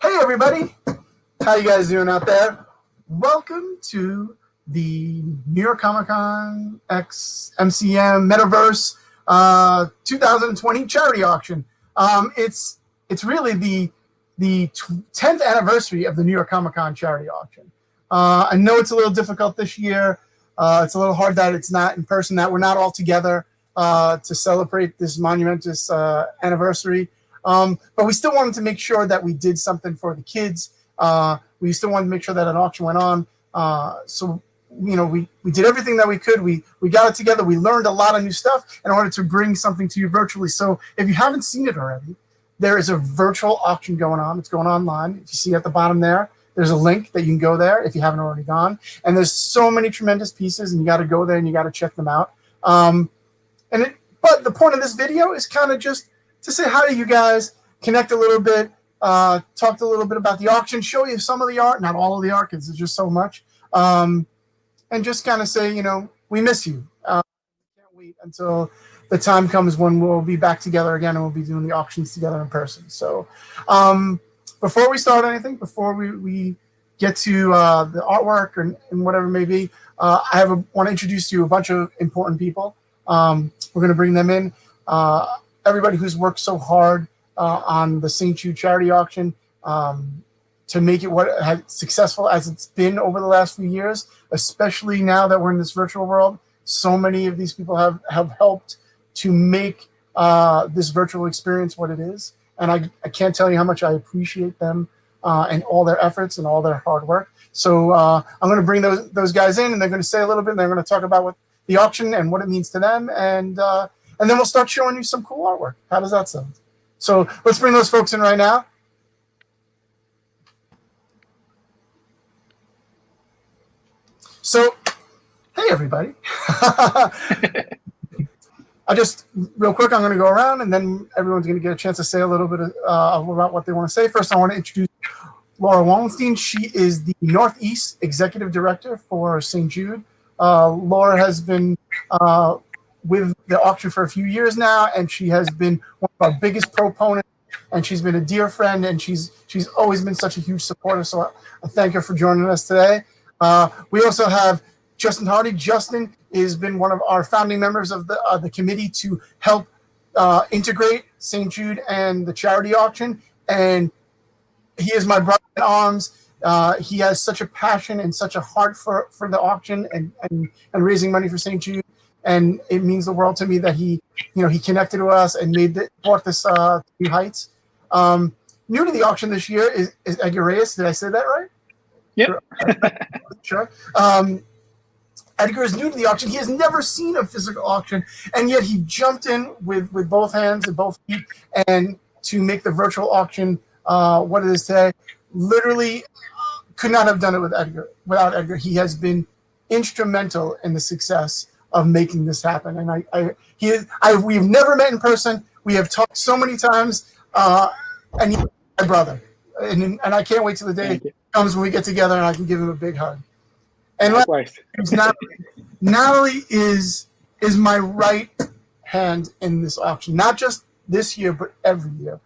Hey everybody, how you guys doing out there? Welcome to the New York Comic Con X MCM Metaverse 2020 charity auction. It's really the 10th anniversary of the New York Comic Con charity auction. I know it's a little difficult this year. It's a little hard that it's not in person, that we're not all together to celebrate this monumentous anniversary. But we still wanted to make sure that we did something for the kids. We still wanted to make sure that an auction went on. So, you know, we did everything that we could. We got it together. We learned a lot of new stuff in order to bring something to you virtually. So if you haven't seen it already, there is a virtual auction going on. It's going online. If you see at the bottom there, there's a link that you can go there if you haven't already gone. And there's so many tremendous pieces, and you got to go there and you got to check them out. But the point of this video is kind of just to say hi to you guys, connect a little bit, talk a little bit about the auction, show you some of the art, not all of the art because there's just so much, and just kind of say, you know, we miss you. Can't wait until the time comes when we'll be back together again and we'll be doing the auctions together in person. So before we start anything, before we get to the artwork and whatever it may be, I want to introduce to you a bunch of important people. We're going to bring them in. Everybody who's worked so hard on the St. Jude charity auction to make it as successful as it's been over the last few years, especially now that we're in this virtual world. So many of these people have helped to make this virtual experience what it is. And I can't tell you how much I appreciate them and all their efforts and all their hard work. So I'm going to bring those guys in, and they're going to say a little bit, and they're going to talk about what the auction and what it means to them. And then we'll start showing you some cool artwork. How does that sound? So let's bring those folks in right now. So, hey everybody. Real quick, I'm going to go around, and then everyone's going to get a chance to say a little bit about what they want to say. First, I want to introduce Laura Wallenstein. She is the Northeast Executive Director for St. Jude. Laura has been with the auction for a few years now, and she has been one of our biggest proponents, and she's been a dear friend, and she's always been such a huge supporter. So I thank her for joining us today. We also have Justin Hardy. Justin has been one of our founding members of the committee to help integrate St. Jude and the charity auction, and he is my brother in arms. He has such a passion and such a heart for the auction and raising money for St. Jude. And it means the world to me that he connected to us and brought this to new heights. New to the auction this year is Edgar Reyes. Did I say that right? Yep. Sure. Edgar is new to the auction. He has never seen a physical auction, and yet he jumped in with both hands and both feet, and to make the virtual auction what it is today. Literally could not have done it without Edgar. He has been instrumental in the success of making this happen, and we've never met in person. We have talked so many times, and he's my brother, and I can't wait till the day comes when we get together and I can give him a big hug. And Natalie is my right hand in this auction, not just this year but every year.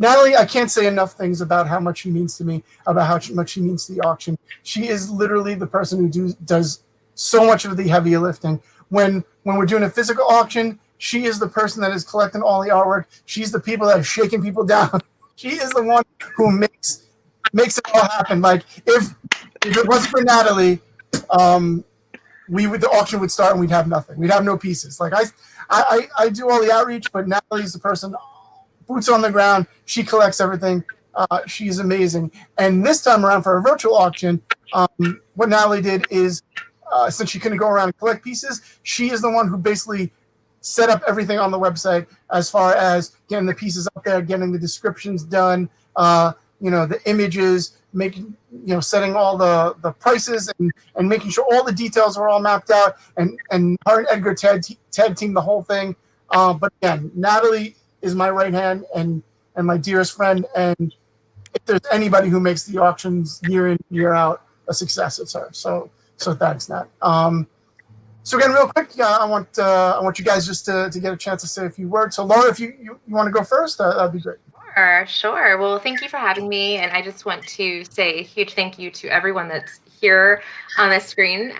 Natalie, I can't say enough things about how much she means to me, about how much she means to the auction. She is literally the person who does so much of the heavy lifting. When we're doing a physical auction, she is the person that is collecting all the artwork. She's the people that are shaking people down. She is the one who makes it all happen. Like if it wasn't for Natalie, the auction would start and we'd have nothing. We'd have no pieces. Like I do all the outreach, but Natalie's the person. Boots on the ground. She collects everything. She's amazing. And this time around for a virtual auction, what Natalie did is, since she couldn't go around and collect pieces, she is the one who basically set up everything on the website as far as getting the pieces up there, getting the descriptions done, the images, setting all the prices and making sure all the details are all mapped out. And her and Edgar tag teamed the whole thing. But again, Natalie is my right hand and my dearest friend, and if there's anybody who makes the auctions year in, year out a success, it's her. So thanks, Nat. So again, real quick, I want you guys just to get a chance to say a few words. So Laura, if you want to go first, that'd be great. Sure. Well, thank you for having me. And I just want to say a huge thank you to everyone that's here on the screen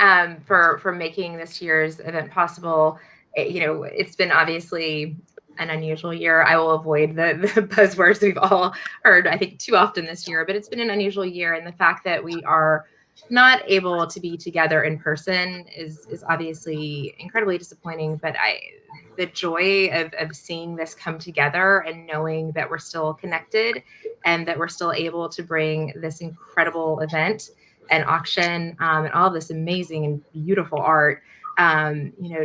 for making this year's event possible. It's been obviously an unusual year. I will avoid the buzzwords we've all heard, I think, too often this year, but it's been an unusual year. And the fact that we are not able to be together in person is obviously incredibly disappointing. But the joy of seeing this come together and knowing that we're still connected and that we're still able to bring this incredible event and auction and all this amazing and beautiful art,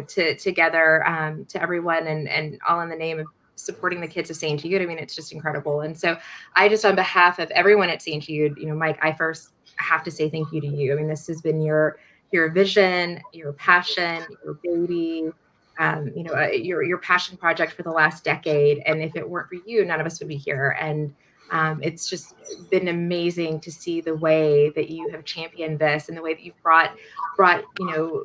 together to everyone and all in the name of supporting the kids of St. Jude. I mean, it's just incredible. And so I just, on behalf of everyone at St. Jude, Mike, I first have to say thank you to you. I mean, this has been your vision, your passion, your baby, your passion project for the last decade. And if it weren't for you, none of us would be here. And it's just been amazing to see the way that you have championed this and the way that you've brought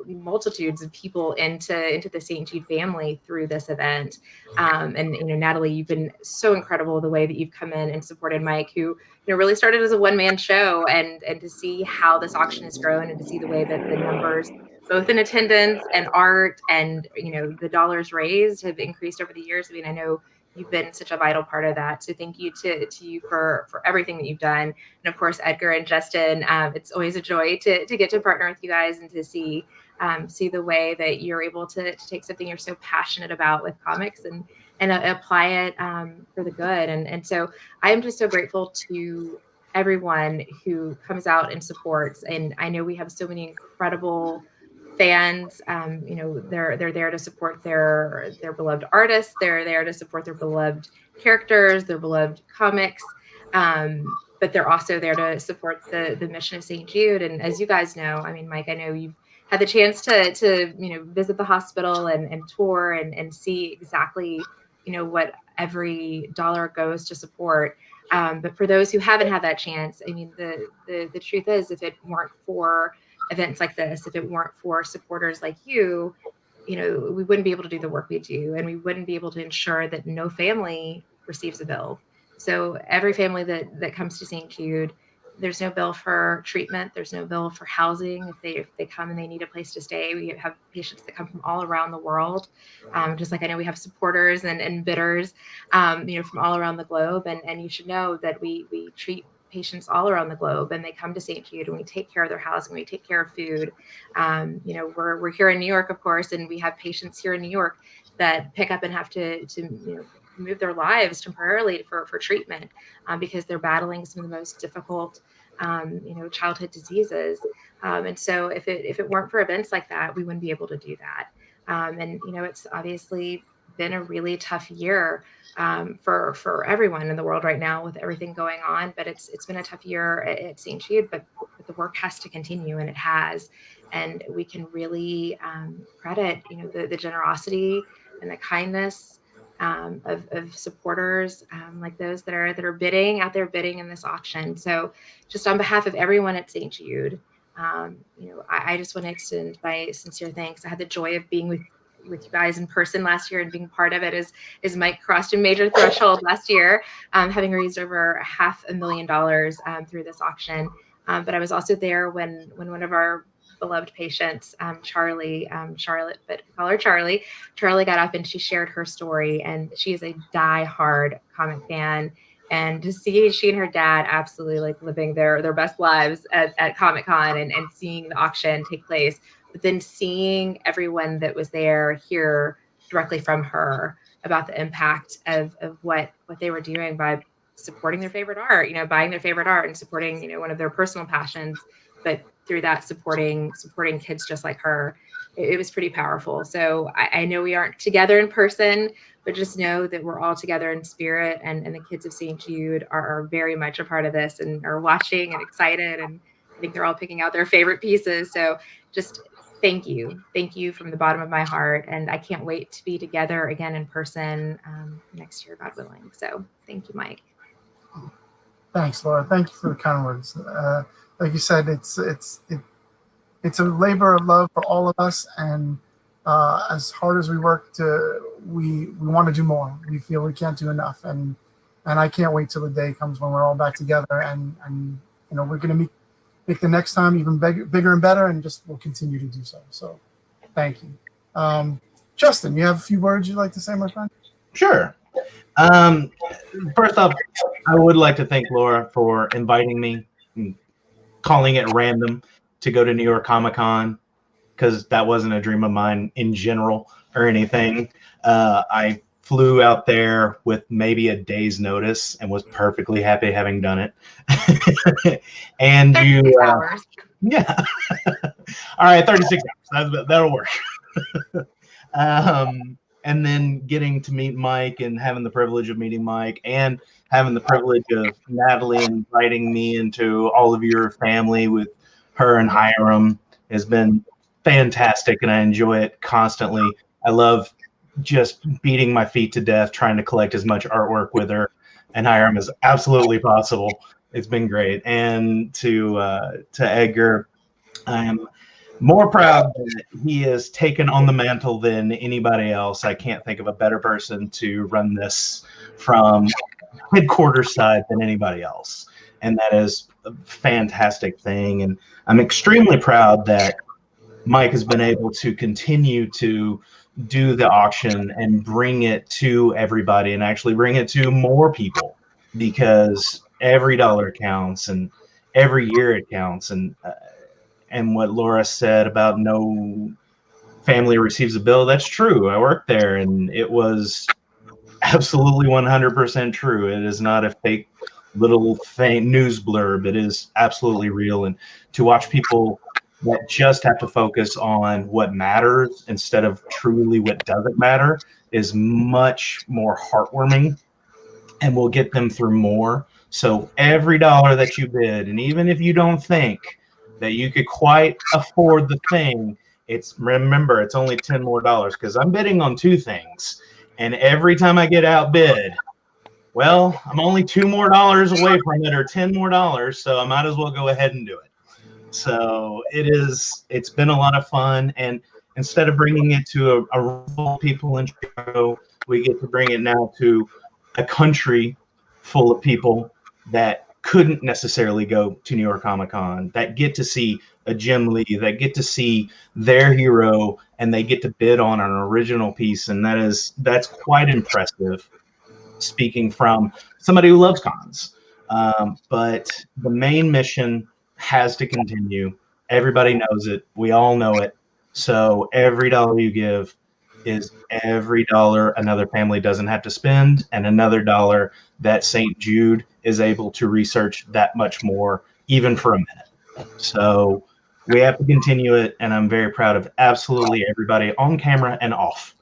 multitudes of people into the St. Jude family through this event. And Natalie, you've been so incredible the way that you've come in and supported Mike, who really started as a one-man show, and to see how this auction has grown and to see the way that the numbers, both in attendance and art and the dollars raised, have increased over the years. I mean, I know you've been such a vital part of that. So thank you to you for everything that you've done. And of course, Edgar and Justin, it's always a joy to get to partner with you guys and to see the way that you're able to take something you're so passionate about with comics and apply it for the good. And so I am just so grateful to everyone who comes out and supports. And I know we have so many incredible fans. They're there to support their beloved artists. They're there to support their beloved characters, their beloved comics. But they're also there to support the mission of St. Jude. And as you guys know, I mean, Mike, I know you've had the chance to visit the hospital and tour and see exactly what every dollar goes to support. But for those who haven't had that chance, I mean, the truth is, if it weren't for events like this, if it weren't for supporters like you, we wouldn't be able to do the work we do, and we wouldn't be able to ensure that no family receives a bill. So every family that comes to St. Jude, there's no bill for treatment. There's no bill for housing. If they come and they need a place to stay, we have patients that come from all around the world. Just like I know we have supporters and bidders, from all around the globe. And you should know that we treat patients all around the globe, and they come to St. Jude, and we take care of their housing, we take care of food. We're here in New York, of course, and we have patients here in New York that pick up and have to move their lives temporarily for treatment because they're battling some of the most difficult childhood diseases. And so if it weren't for events like that, we wouldn't be able to do that. It's obviously been a really tough year for everyone in the world right now with everything going on. But it's been a tough year at St. Jude, but the work has to continue, and it has. And we can really credit the generosity and the kindness of supporters like those that are bidding out there, bidding in this auction. So just on behalf of everyone at St. Jude, I just want to extend my sincere thanks. I had the joy of being with you guys in person last year and being part of it as Mike crossed a major threshold last year, having raised over $500,000 through this auction. But I was also there when one of our beloved patients, Charlotte, but call her Charlie. Charlie got up and she shared her story, and she is a die-hard comic fan. And to see she and her dad absolutely like living their best lives at Comic-Con and seeing the auction take place, but then seeing everyone that was there hear directly from her about the impact of what they were doing by supporting their favorite art, buying their favorite art and supporting, one of their personal passions, but through that supporting kids just like her. It was pretty powerful. So I know we aren't together in person, but just know that we're all together in spirit, and the kids of St. Jude are very much a part of this and are watching and excited. And I think they're all picking out their favorite pieces. So just thank you from the bottom of my heart. And I can't wait to be together again in person next year, God willing. So thank you, Mike. Thanks, Laura. Thank you for the kind words. Like you said, it's a labor of love for all of us, and as hard as we work we want to do more. We feel we can't do enough, and And I can't wait till the day comes when we're all back together, and we're going to make the next time even bigger and better, and just we'll continue to do so. So thank you. Justin, you have a few words you'd like to say, my friend? Sure. First off, I would like to thank Laura for inviting me, calling it random, to go to New York Comic Con, because that wasn't a dream of mine in general or anything. I flew out there with maybe a day's notice and was perfectly happy having done it. And you, yeah. All right, 36 hours. That'll work. And then getting to meet Mike and having the privilege of meeting Mike and having the privilege of Natalie inviting me into all of your family with her and Hiram has been fantastic, and I enjoy it constantly. I love just beating my feet to death trying to collect as much artwork with her and Hiram as absolutely possible. It's been great. And to Edgar, I'm more proud that he has taken on the mantle than anybody else. I can't think of a better person to run this from headquarters side than anybody else. And that is a fantastic thing. And I'm extremely proud that Mike has been able to continue to do the auction and bring it to everybody and actually bring it to more people, because every dollar counts and every year it counts. And what Laura said about no family receives a bill, that's true. I worked there, and it was absolutely 100% true. It is not a fake little news blurb. It is absolutely real. And to watch people that just have to focus on what matters instead of truly what doesn't matter is much more heartwarming, and will get them through more. So every dollar that you bid, and even if you don't think that you could quite afford the thing, remember, it's only $10 more, because I'm bidding on 2 things. And every time I get outbid, well, I'm only $2 more away from it, or $10 more. So I might as well go ahead and do it. So it's been a lot of fun. And instead of bringing it to a room full of people in Chicago, we get to bring it now to a country full of people that couldn't necessarily go to New York Comic Con, that get to see a Jim Lee, that get to see their hero, and they get to bid on an original piece. And that's quite impressive, speaking from somebody who loves cons. But the main mission has to continue. Everybody knows it. We all know it. So every dollar you give is every dollar another family doesn't have to spend, and another dollar that St. Jude is able to research that much more, even for a minute. So we have to continue it, and I'm very proud of absolutely everybody on camera and off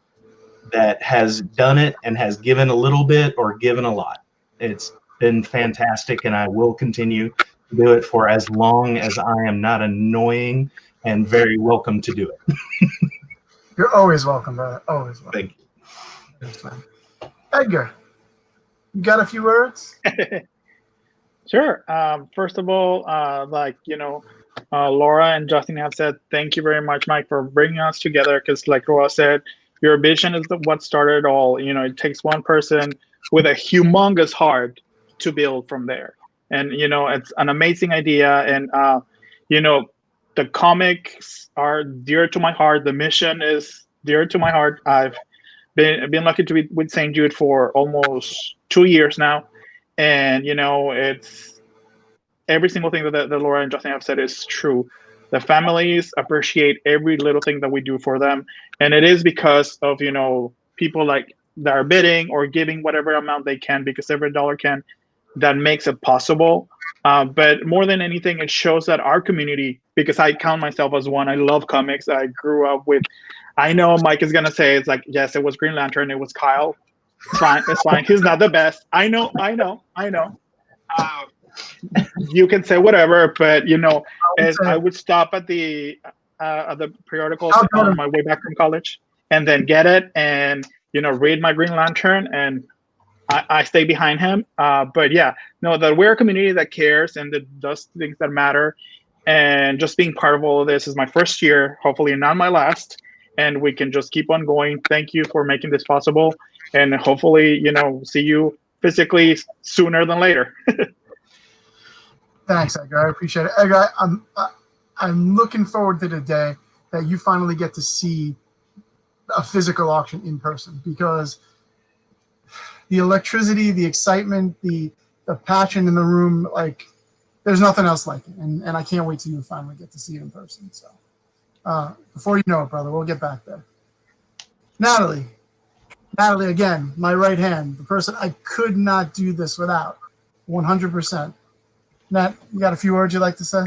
that has done it and has given a little bit or given a lot. It's been fantastic, and I will continue to do it for as long as I am not annoying, and very welcome to do it. You're always welcome, brother. Always welcome. Thank you. Edgar, you got a few words? Sure. First of all, Laura and Justin have said, thank you very much, Mike, for bringing us together. Because like Laura said, your vision is what started it all. It takes one person with a humongous heart to build from there. And, it's an amazing idea. And, the comics are dear to my heart. The mission is dear to my heart. I've been lucky to be with St. Jude for almost 2 years now. And, it's every single thing that Laura and Justin have said is true. The families appreciate every little thing that we do for them. And it is because of, people like that are bidding or giving whatever amount they can, because every dollar that makes it possible. But more than anything, it shows that our community, because I count myself as one, I love comics. I grew up with, I know Mike is going to say, it's like, yes, it was Green Lantern. It was Kyle. It's fine. He's not the best. I know. You can say whatever, but I would stop at the periodicals on my way back from college, and then get it and read my Green Lantern, and I stay behind him. But yeah, that we're a community that cares and that does things that matter, and just being part of all of this is my first year, hopefully not my last, and we can just keep on going. Thank you for making this possible, and hopefully see you physically sooner than later. Thanks, Edgar. I appreciate it. Edgar, I'm looking forward to the day that you finally get to see a physical auction in person, because the electricity, the excitement, the passion in the room, like there's nothing else like it. And I can't wait till you finally get to see it in person. So before you know it, brother, we'll get back there. Natalie, again, my right hand, the person I could not do this without, 100%. Nat, you got a few words you'd like to say?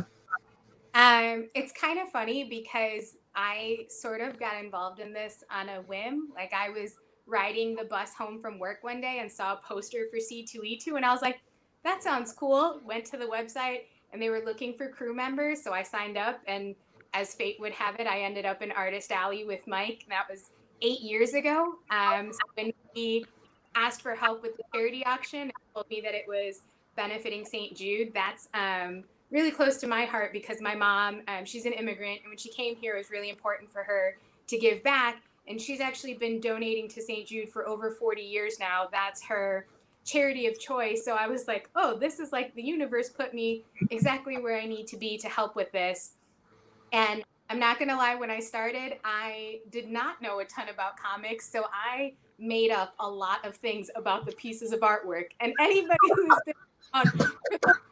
It's kind of funny because I sort of got involved in this on a whim. Like, I was riding the bus home from work one day and saw a poster for C2E2, and I was like, that sounds cool. Went to the website and they were looking for crew members, so I signed up, and as fate would have it, I ended up in Artist Alley with Mike. And that was 8 years ago. So when he asked for help with the charity auction and told me that it was benefiting St. Jude, that's really close to my heart, because my mom, she's an immigrant, and when she came here, it was really important for her to give back. And she's actually been donating to St. Jude for over 40 years now. That's her charity of choice. So I was like, oh, this is like the universe put me exactly where I need to be to help with this. And I'm not going to lie, when I started, I did not know a ton about comics. So I made up a lot of things about the pieces of artwork. And anybody who's been on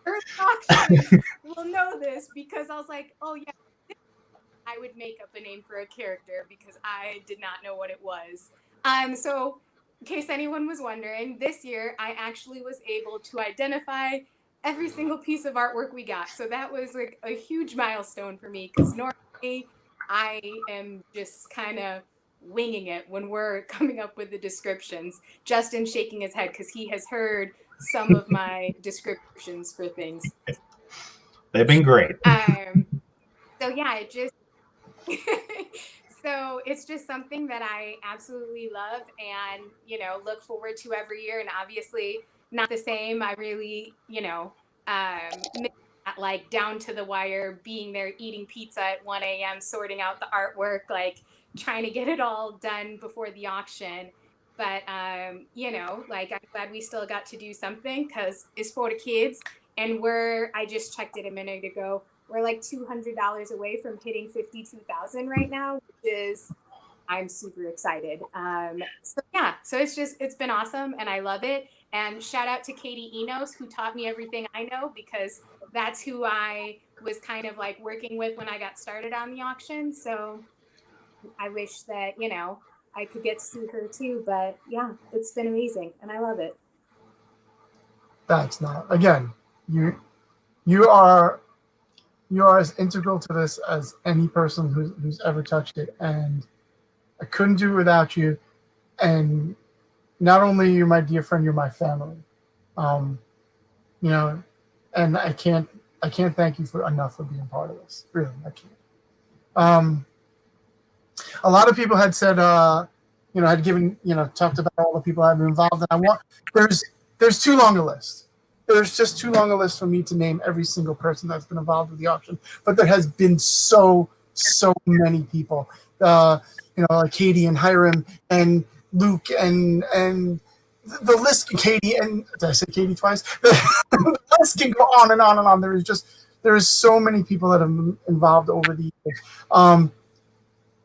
Earth auction will know this, because I was like, oh yeah, I would make up a name for a character because I did not know what it was. So in case anyone was wondering, this year I actually was able to identify every single piece of artwork we got. So that was like a huge milestone for me, because normally I am just kind of winging it when we're coming up with the descriptions. Justin shaking his head because he has heard some of my descriptions for things. They've been great. So yeah, it just so it's just something that I absolutely love and, look forward to every year. And obviously not the same. I really, miss that, like, down to the wire, being there, eating pizza at 1 a.m., sorting out the artwork, like trying to get it all done before the auction. But, I'm glad we still got to do something, because it's for the kids. And I just checked it a minute ago, we're like $200 away from hitting 52,000 right now, which is, I'm super excited. So it's been awesome and I love it. And shout out to Katie Enos, who taught me everything I know, because that's who I was kind of like working with when I got started on the auction. So I wish that, I could get to see her too, but yeah, it's been amazing and I love it. Thanks, Nat. Again, you are as integral to this as any person who's ever touched it, and I couldn't do it without you. And not only you're my dear friend, you're my family. And I can't thank you enough for being part of this. Really, I can't. A lot of people had said, had given, talked about all the people that have been involved, and there's too long a list. There's just too long a list for me to name every single person that's been involved with the auction. But there has been so many people, like Katie and Hiram and Luke and the list. Katie and did I say Katie twice? The list can go on and on and on. There is so many people that have been involved over the years.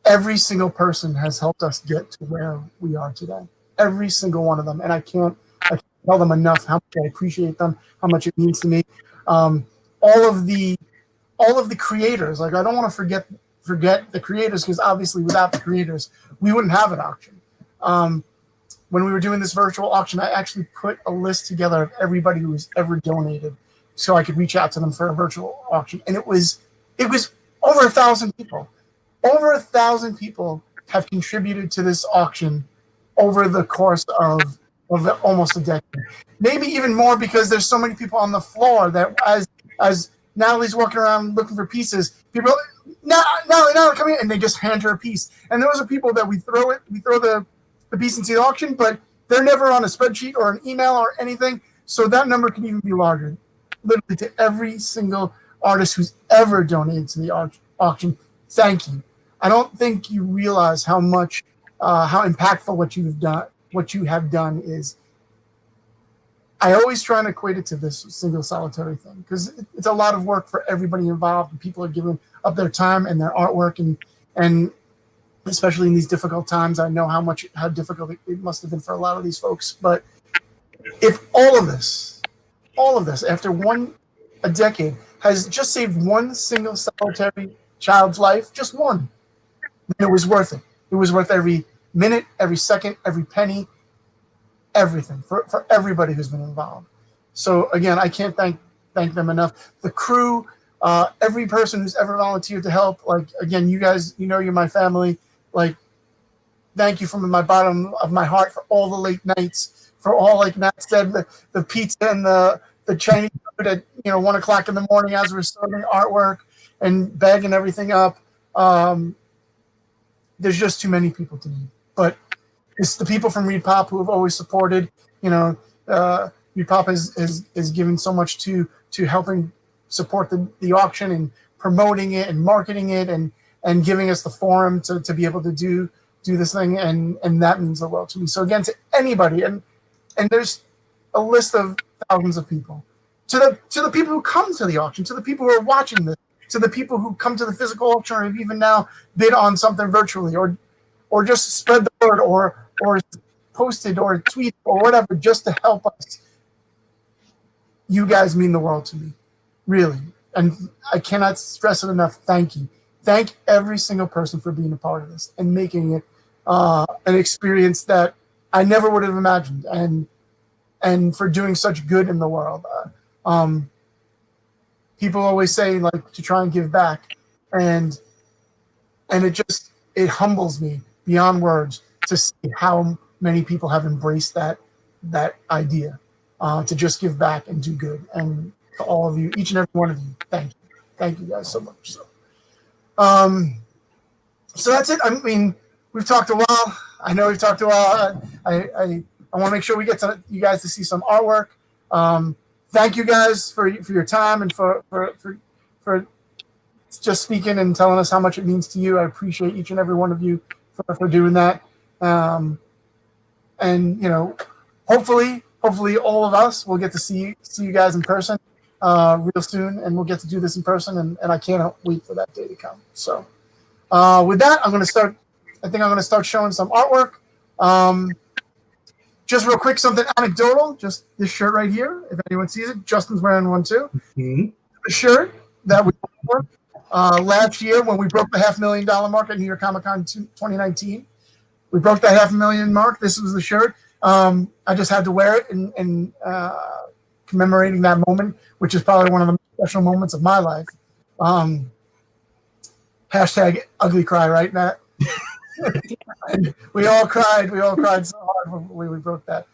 Every single person has helped us get to where we are today. Every single one of them, and I can't tell them enough how much I appreciate them, how much it means to me. All of the creators, like, I don't want to forget the creators, because obviously without the creators, we wouldn't have an auction. When we were doing this virtual auction, I actually put a list together of everybody who has ever donated, so I could reach out to them for a virtual auction. And it was over 1,000 people. Over 1,000 people have contributed to this auction over the course of almost a decade, maybe even more, because there's so many people on the floor that as Natalie's walking around looking for pieces, people, Natalie, come here, and they just hand her a piece. And those are people that we throw the piece into the auction, but they're never on a spreadsheet or an email or anything, so that number can even be larger. Literally, to every single artist who's ever donated to the auction, thank you. I don't think you realize how much, how impactful what you have done is. I always try and equate it to this single solitary thing, because it's a lot of work for everybody involved, and people are giving up their time and their artwork, and especially in these difficult times, I know how difficult it must have been for a lot of these folks. But if all of this after a decade has just saved one single solitary child's life, just one, then it was worth it. It was worth every minute, every second, every penny, everything for everybody who's been involved. So again, I can't thank them enough. The crew, every person who's ever volunteered to help. Like, again, you guys, you're my family. Like, thank you from my bottom of my heart for all the late nights, for all, like Matt said, the pizza and the Chinese food at 1 o'clock in the morning as we're starting artwork and bagging everything up. There's just too many people to name. But it's the people from Reed Pop who have always supported. Reed Pop is given so much to helping support the auction and promoting it and marketing it and giving us the forum to be able to do this thing, and that means the world to me. So again, to anybody, and there's a list of thousands of people, to the people who come to the auction, to the people who are watching this, to the people who come to the physical auction, or have even now bid on something virtually, or just spread the word, or posted or tweet or whatever, just to help us. You guys mean the world to me, really. And I cannot stress it enough. Thank you. Thank every single person for being a part of this and making it an experience that I never would have imagined, and for doing such good in the world. People always say, like, to try and give back, and it humbles me beyond words to see how many people have embraced that idea, to just give back and do good. And to all of you, each and every one of you, thank you guys so much. So that's it. I mean, we've talked a while. I know we've talked a while. I want to make sure we get to you guys to see some artwork. Thank you guys for your time and for just speaking and telling us how much it means to you. I appreciate each and every one of you for doing that. And hopefully all of us will get to see you guys in person real soon, and we'll get to do this in person, and I can't wait for that day to come. So with that, I think I'm gonna start showing some artwork. Just real quick, something anecdotal, just this shirt right here, if anyone sees it. Justin's wearing one too. Mm-hmm. The shirt that we wore last year when we broke the $500,000 mark at New York Comic Con 2019. We broke that $500,000 mark. This was the shirt. I just had to wear it in commemorating that moment, which is probably one of the special moments of my life. Hashtag ugly cry, right, Nat? And we all cried so hard when we broke that.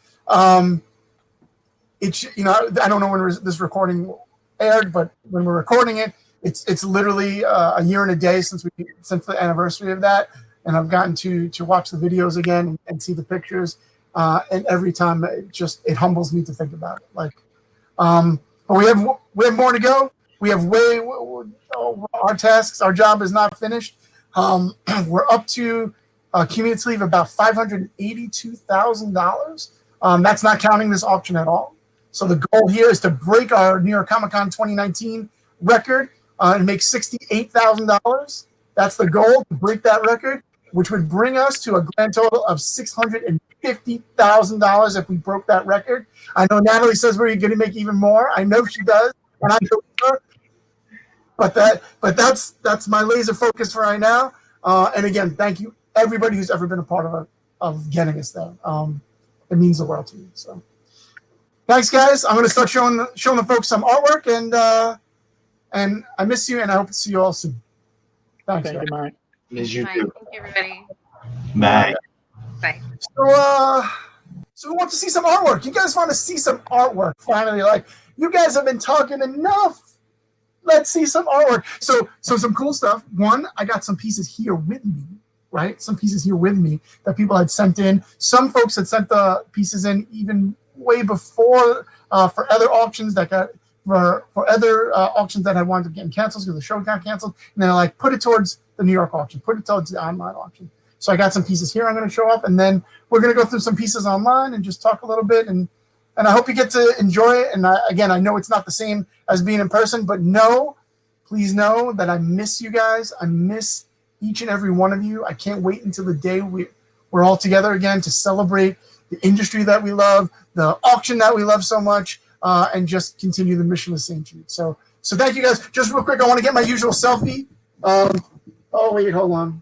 It's I don't know when this recording aired, but when we're recording it, it's literally a year and a day since the anniversary of that, and I've gotten to watch the videos again and see the pictures, and every time it humbles me to think about it. Like, but we have more to go. We have our tasks. Our job is not finished. We're up to cumulatively about $582,000. That's not counting this auction at all. So the goal here is to break our New York Comic Con 2019 record and make $68,000. That's the goal, to break that record, which would bring us to a grand total of $650,000 if we broke that record. I know Natalie says we're going to make even more. I know she does, and I know her. But that's my laser focus for right now. And again, thank you everybody who's ever been a part of getting us there. It means the world to me. So thanks, guys. I'm going to start showing the folks some artwork, and I miss you, and I hope to see you all soon. Thanks, Thank you, Mike. Miss you Bye. too. Thank you, everybody. Bye. Bye. So we want to see some artwork. You guys want to see some artwork finally? Like, you guys have been talking enough. Let's see some artwork. So some cool stuff. One, I got some pieces here with me, right? Some pieces here with me that people had sent in. Some folks had sent the pieces in even way before for other auctions that got for other auctions that had wanted to get canceled because the show got canceled. And they're like, put it towards the New York auction, put it towards the online auction. So I got some pieces here I'm going to show off, and then we're going to go through some pieces online and just talk a little bit and and I hope you get to enjoy it. And again, I know it's not the same as being in person, but please know that I miss you guys. I miss each and every one of you. I can't wait until the day we're all together again to celebrate the industry that we love, the auction that we love so much, and just continue the mission of St. Jude. So thank you guys. Just real quick, I want to get my usual selfie. Oh, wait, hold on.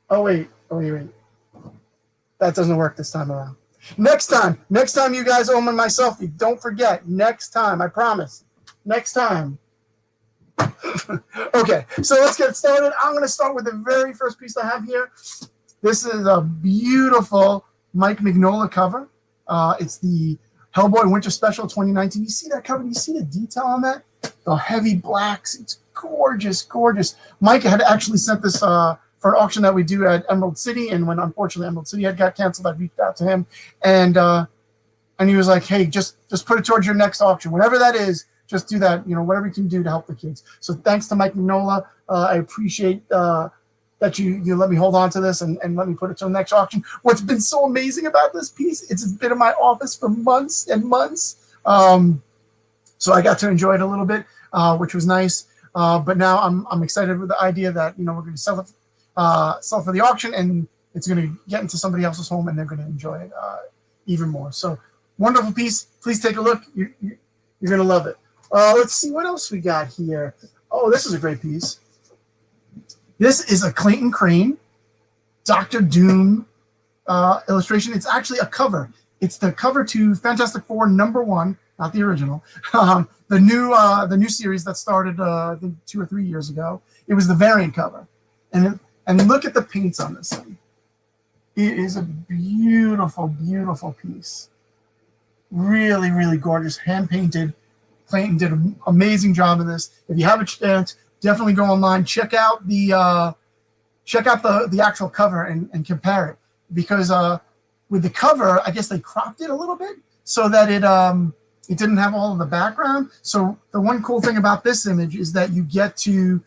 Oh, wait. That doesn't work this time around. Next time you guys owe me my selfie. Don't forget, next time, I promise. Next time. Okay, so let's get started. I'm going to start with the very first piece I have here. This is a beautiful Mike Mignola cover. It's the Hellboy Winter Special 2019. You see that cover? You see the detail on that? The heavy blacks. It's gorgeous, gorgeous. Mike had actually sent this for an auction that we do at Emerald City, and when unfortunately Emerald City had got canceled, I reached out to him, and he was like, "Hey, just put it towards your next auction, whatever that is. Just do that, whatever you can do to help the kids." So thanks to Mike Mignola. I appreciate that you let me hold on to this and let me put it to the next auction. What's been so amazing about this piece, it's been in my office for months and months. So I got to enjoy it a little bit, which was nice. But now I'm excited with the idea that we're going to sell it for the auction, and it's going to get into somebody else's home, and they're going to enjoy it even more. So wonderful piece. Please take a look. You're going to love it. Let's see what else we got here. Oh, this is a great piece. This is a Clayton Crane Doctor Doom illustration. It's actually a cover. It's the cover to Fantastic Four #1, not the original. The new series that started I think 2 or 3 years ago. It was the variant cover, and look at the paints on this thing. It is a beautiful, beautiful piece. Really, really gorgeous, hand painted. Clayton did an amazing job of this. If you have a chance, definitely go online, check out the actual cover and compare it, because with the cover, I guess they cropped it a little bit so that it didn't have all of the background. So the one cool thing about this image is that you get to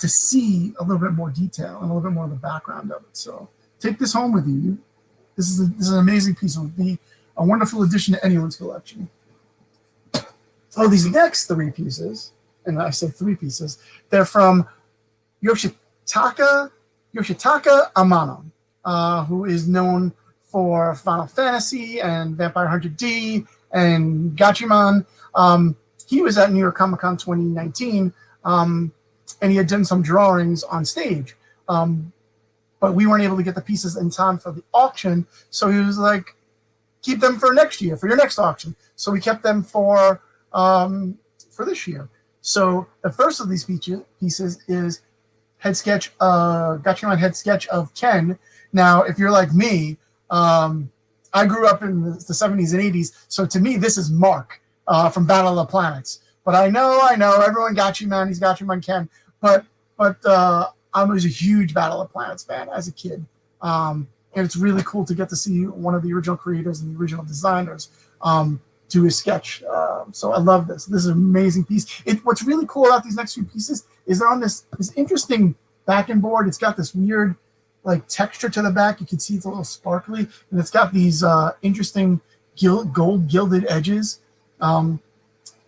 see a little bit more detail and a little bit more of the background of it. So take this home with you. This is an amazing piece. It would be a wonderful addition to anyone's collection. Oh, these next 3 pieces, and I said 3 pieces, they're from Yoshitaka Amano, who is known for Final Fantasy and Vampire Hunter D and Gatchaman. He was at New York Comic Con 2019, and he had done some drawings on stage. But we weren't able to get the pieces in time for the auction, so he was like, keep them for next year, for your next auction. So we kept them for this year. So the first of these pieces is Gatchaman head sketch of Ken. Now, if you're like me, I grew up in the 70s and 80s, so to me, this is Mark from Battle of the Planets. But I know, everyone Gatchaman, he's Gatchaman Ken, but I was a huge Battle of the Planets fan as a kid. And it's really cool to get to see one of the original creators and the original designers do his sketch. So I love this. This is an amazing piece. What's really cool about these next few pieces is they're on this interesting backing board. It's got this weird texture to the back. You can see it's a little sparkly, and it's got these interesting gold gilded edges. But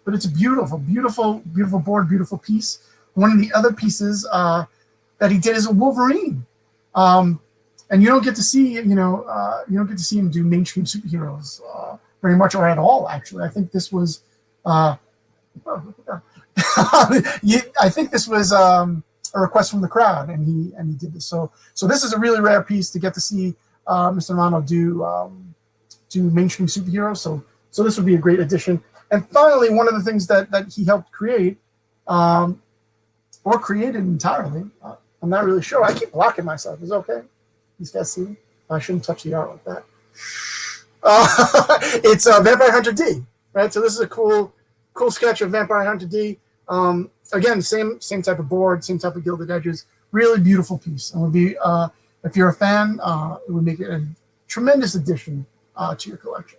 it's a beautiful, beautiful, beautiful board, beautiful piece. One of the other pieces that he did is a Wolverine. And you don't get to see, you don't get to see him do mainstream superheroes very much, or at all. Actually, I think this was, I think this was a request from the crowd, and he did this. So this is a really rare piece to get to see Mr. Amano do mainstream superheroes. So this would be a great addition. And finally, one of the things that he helped create, or created entirely, I'm not really sure. I keep blocking myself. Is it okay? These guys see me? I shouldn't touch the art like that. It's Vampire Hunter D, right? So this is a cool sketch of Vampire Hunter D. Again, same type of board, same type of gilded edges. Really beautiful piece. And would be, if you're a fan, it would make it a tremendous addition to your collection.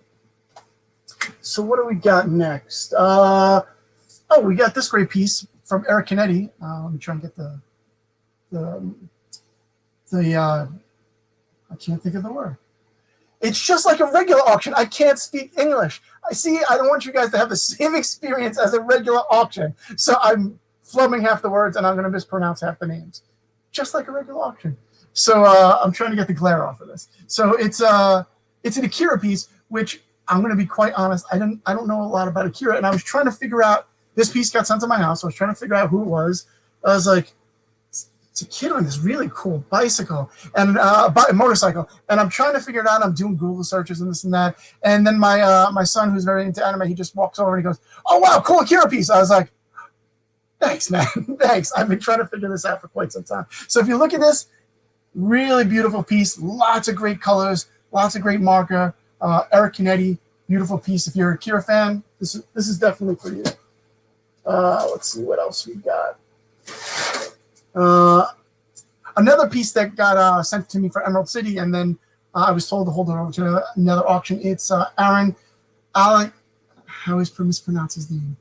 So what do we got next? We got this great piece from Eric Canetti. Let me try and get the I can't think of the word. It's just like a regular auction. I can't speak English. I don't want you guys to have the same experience as a regular auction. So I'm flubbing half the words and I'm going to mispronounce half the names. Just like a regular auction. So I'm trying to get the glare off of this. So it's an Akira piece, which I'm going to be quite honest. I don't know a lot about Akira, and I was trying to figure out. This piece got sent to my house. I was trying to figure out who it was. I was like, it's a kid on this really cool bicycle and motorcycle, and I'm trying to figure it out. I'm doing Google searches and this and that, and then my son, who's very into anime, he just walks over and he goes, "Oh wow, cool Akira piece." I was like, "Thanks, man, thanks." I've been trying to figure this out for quite some time. So if you look at this, really beautiful piece, lots of great colors, lots of great marker. Eric Canetti, beautiful piece. If you're a Akira fan, this is definitely for you. Let's see what else we got. Another piece that got sent to me for Emerald City, and then I was told to hold it over to another auction. It's Aaron Alec. I always mispronounce his name.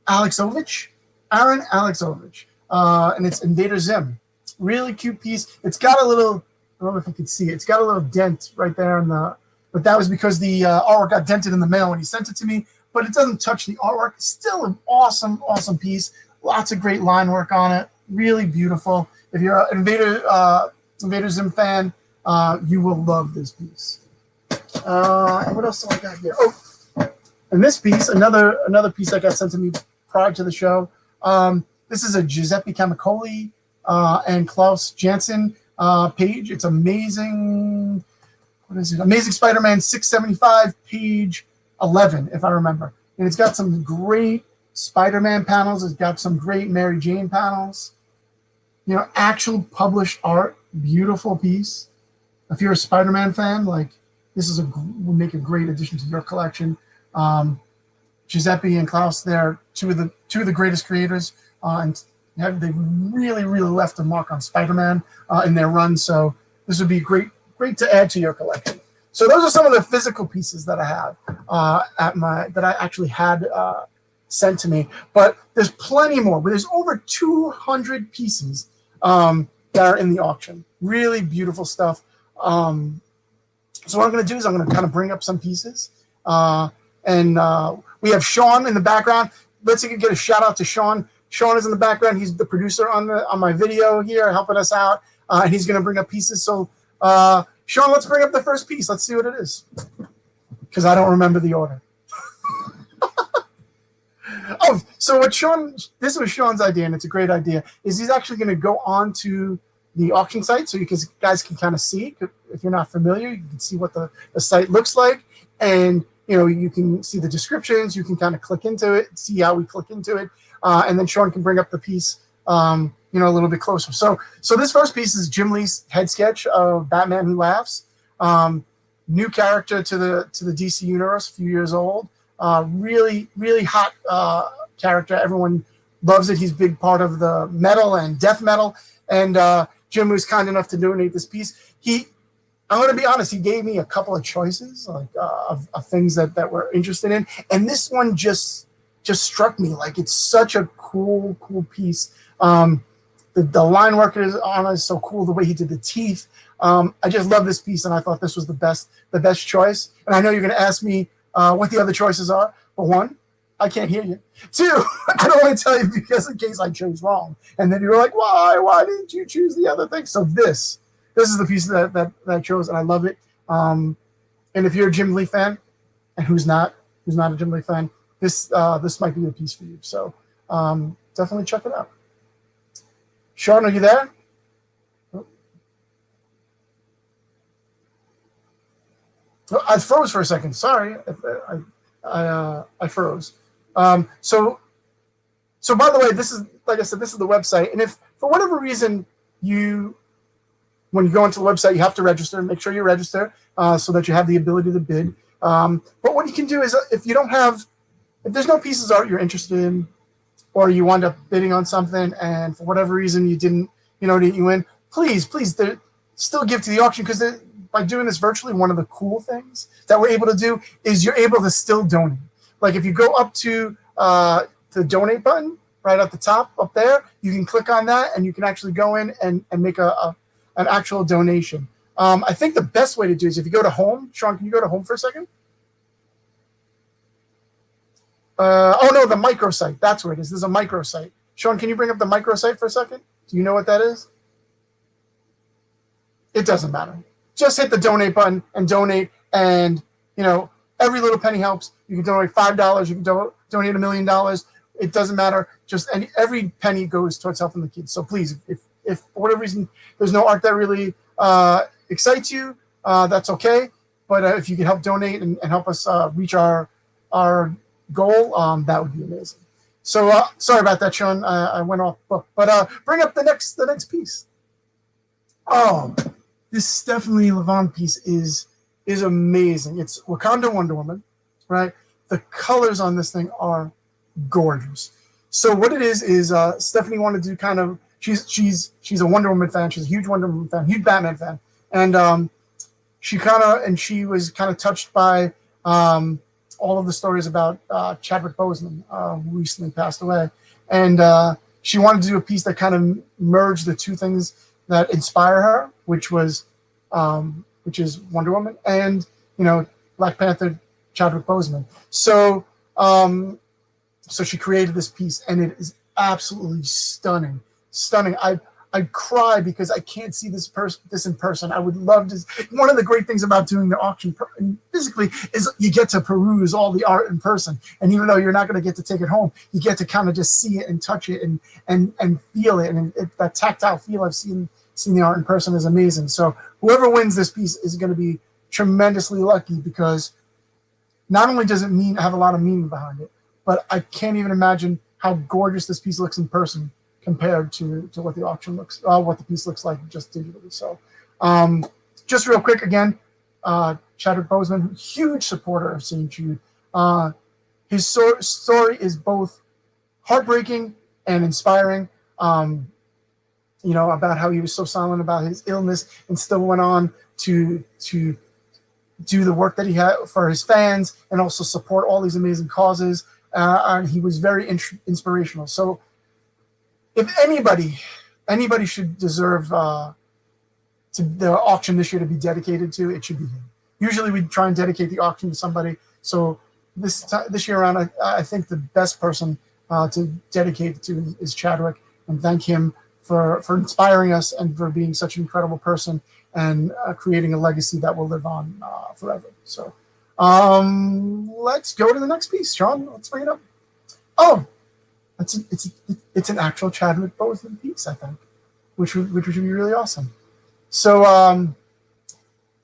Alexovich. Aaron Alexovich. And it's Invader Zim. Really cute piece. It's got a little, I don't know if you can see it. It's got a little dent right there but that was because the artwork got dented in the mail when he sent it to me. But it doesn't touch the artwork. It's still an awesome, awesome piece. Lots of great line work on it. Really beautiful. If you're an Invader Zim fan, you will love this piece. And what else do I got here? Oh, and this piece, another piece that got sent to me prior to the show. This is a Giuseppe Camicoli and Klaus Janson page. It's amazing. What is it? Amazing Spider-Man 675, page 11, if I remember. And it's got some great Spider-Man panels. It's got some great Mary Jane panels. You know, actual published art. Beautiful piece. If you're a Spider-Man fan, like this will make a great addition to your collection. Giuseppe and Klaus, they're two of the greatest creators, and they really, really left a mark on Spider-Man in their run. So this would be great to add to your collection. So those are some of the physical pieces that I have that I actually had sent to me. But there's plenty more. But there's over 200 pieces that are in the auction. Really beautiful stuff. So what I'm going to do is I'm going to kind of bring up some pieces. And we have Sean in the background. Let's get a shout out to Sean. Sean is in the background. He's the producer on my video here, helping us out. And he's going to bring up pieces. So Sean, let's bring up the first piece. Let's see what it is, because I don't remember the order. Oh, so this was Sean's idea, and it's a great idea, is he's actually going to go on to the auction site so you guys can kind of see. If you're not familiar, you can see what the site looks like, and you can see the descriptions. You can kind of click into it, see how we click into it, and then Sean can bring up the piece a little bit closer. So this first piece is Jim Lee's head sketch of Batman Who Laughs. New character to the DC universe, a few years old. Really, really hot character. Everyone loves it. He's a big part of the metal and death metal. And Jim was kind enough to donate this piece. I'm going to be honest, he gave me a couple of choices of things that we're interested in. And this one just struck me like it's such a cool piece. The line work on it is so cool. The way he did the teeth. I just love this piece, and I thought this was the best choice. And I know you're going to ask me what the other choices are. But one, I can't hear you. Two, I don't want to tell you because in case I chose wrong. And then you're like, why didn't you choose the other thing? So this is the piece that I chose, and I love it. And if you're a Jim Lee fan, and who's not a Jim Lee fan, this might be a piece for you. So definitely check it out. Sean, are you there? Oh, I froze for a second. Sorry, I froze. So by the way, this is, like I said, this is the website. And if for whatever reason when you go into the website, you have to register. Make sure you register so that you have the ability to bid. But what you can do is if there's no pieces of art you're interested in, or you wind up bidding on something and for whatever reason you didn't win, please still give to the auction, because by doing this virtually, one of the cool things that we're able to do is you're able to still donate. Like if you go up to the donate button right at the top up there, you can click on that and you can actually go in and make an actual donation. I think the best way to do it is if you go to home. Sean, can you go to home for a second? Oh no, the microsite. That's where it is. There's a microsite. Sean, can you bring up the microsite for a second? Do you know what that is? It doesn't matter. Just hit the donate button and donate. And every little penny helps. You can donate $5. You can donate $1 million. It doesn't matter. Just every penny goes towards helping the kids. So please, if for whatever reason there's no art that really excites you, that's okay. But if you can help donate and help us reach our goal, that would be amazing. So sorry about that, Sean. I went off book, but bring up the next piece. Oh, this Stephanie Levon piece is amazing. It's Wakanda Wonder Woman, right? The colors on this thing are gorgeous. So what it is Stephanie wanted to kind of she's a Wonder Woman fan. She's a huge Wonder Woman fan, huge Batman fan, and she was kind of touched by all of the stories about Chadwick Boseman, who recently passed away. And she wanted to do a piece that kind of merged the two things that inspire her, which is Wonder Woman and, Black Panther, Chadwick Boseman. So she created this piece, and it is absolutely stunning. Stunning. I'd cry because I can't see this in person. I would love to. One of the great things about doing the auction physically is you get to peruse all the art in person. And even though you're not going to get to take it home, you get to kind of just see it and touch it and feel it. And that tactile feel I've seen the art in person is amazing. So whoever wins this piece is going to be tremendously lucky, because not only does it have a lot of meaning behind it, but I can't even imagine how gorgeous this piece looks in person compared to what the auction looks, what the piece looks like just digitally. So, just real quick again, Chadwick Boseman, huge supporter of St. Jude. His story is both heartbreaking and inspiring. About how he was so silent about his illness and still went on to do the work that he had for his fans and also support all these amazing causes. And he was very inspirational. So, if anybody should deserve to the auction this year to be dedicated to, it should be him. Usually we try and dedicate the auction to somebody. So this year around, I think the best person to dedicate it to is Chadwick, and thank him for inspiring us and for being such an incredible person and creating a legacy that will live on forever. So let's go to the next piece. Sean, let's bring it up. Oh, it's an actual Chadwick Boseman piece, I think, which would be really awesome. So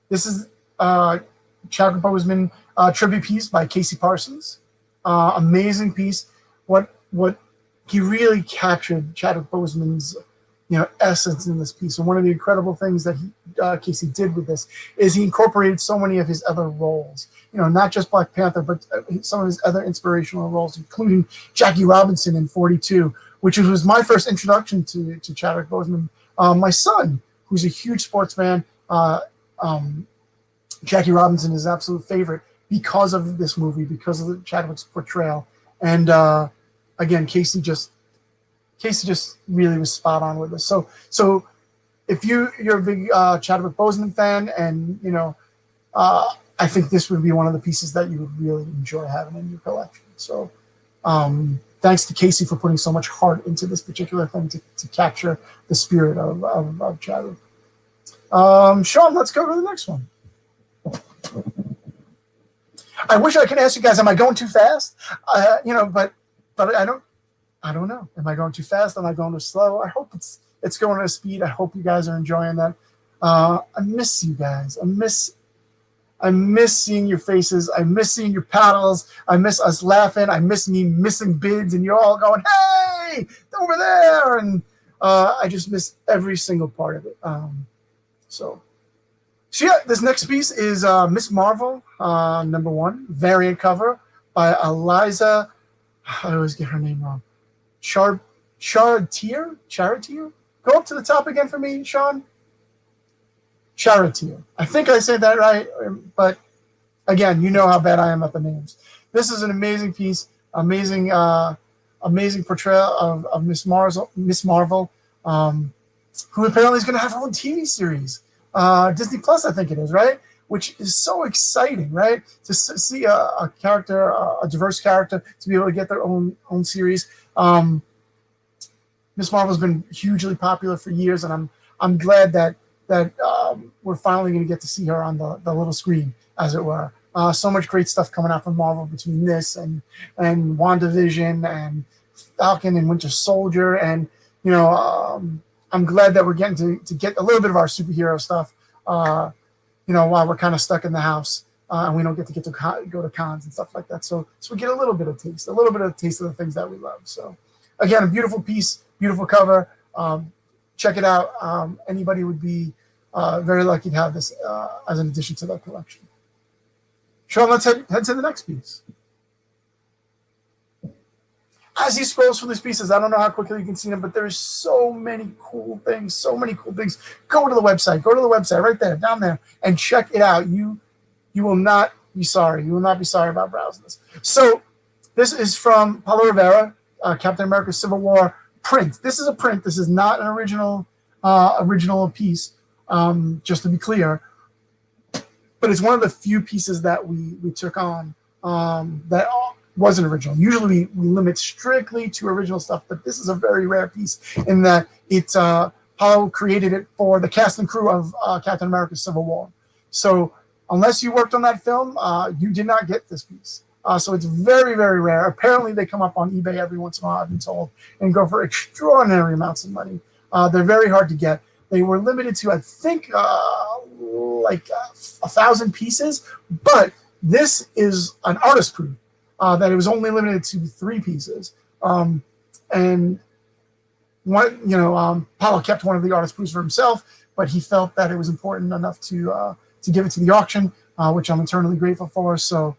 this is Chadwick Boseman tribute piece by Casey Parsons. Amazing piece. What he really captured Chadwick Boseman's essence in this piece. And one of the incredible things that Casey did with this is he incorporated so many of his other roles. Not just Black Panther, but some of his other inspirational roles, including Jackie Robinson in 42, which was my first introduction to Chadwick Boseman. My son, who's a huge sports fan, Jackie Robinson is his absolute favorite because of this movie, because of Chadwick's portrayal. And again, Casey just really was spot on with this. So if you're a big Chadwick Boseman fan, and I think this would be one of the pieces that you would really enjoy having in your collection. So thanks to Casey for putting so much heart into this particular thing to capture the spirit of Chadwick. Sean, let's go to the next one. I wish I could ask you guys, am I going too fast? But I don't know. Am I going too fast? Am I going too slow? I hope it's going at a speed. I hope you guys are enjoying that. I miss you guys. I miss seeing your faces. I miss seeing your paddles. I miss us laughing. I miss me missing bids and you're all going, hey, over there. And I just miss every single part of it. So yeah, this next piece is Miss Marvel, #1, variant cover by Eliza. I always get her name wrong. Charatier? Go up to the top again for me, Sean. Charatier. I think I said that right, but again, you know how bad I am at the names. This is an amazing piece, amazing portrayal of Miss Marvel, who apparently is going to have her own TV series. Disney Plus, I think it is, right? Which is so exciting, right? To see a character, a diverse character, to be able to get their own series. Miss Marvel's been hugely popular for years, and I'm glad that we're finally going to get to see her on the little screen, as it were. So much great stuff coming out from Marvel between this and WandaVision and Falcon and Winter Soldier, and I'm glad that we're getting to get a little bit of our superhero stuff. While we're kind of stuck in the house and we don't get to go to cons and stuff like that. So we get a little bit of taste of the things that we love. So again, a beautiful piece, beautiful cover. Check it out. Anybody would be very lucky to have this as an addition to their collection. Sean, let's head to the next piece. As he scrolls through these pieces, I don't know how quickly you can see them, but there's so many cool things. Go to the website right there, down there, and check it out. You will not be sorry. You will not be sorry about browsing this. So this is from Paulo Rivera, Captain America Civil War print. This is a print. This is not an original piece, just to be clear. But it's one of the few pieces that we took on that wasn't original. Usually we limit strictly to original stuff, but this is a very rare piece in that it's Paulo created it for the cast and crew of Captain America Civil War. So unless you worked on that film, you did not get this piece. So it's very, very rare. Apparently they come up on eBay every once in a while, I've been told, and go for extraordinary amounts of money. They're very hard to get. They were limited to, I think, 1,000 pieces, but this is an artist proof that it was only limited to 3 pieces. And Paulo kept one of the artist proofs for himself, but he felt that it was important enough to give it to the auction, which I'm eternally grateful for. So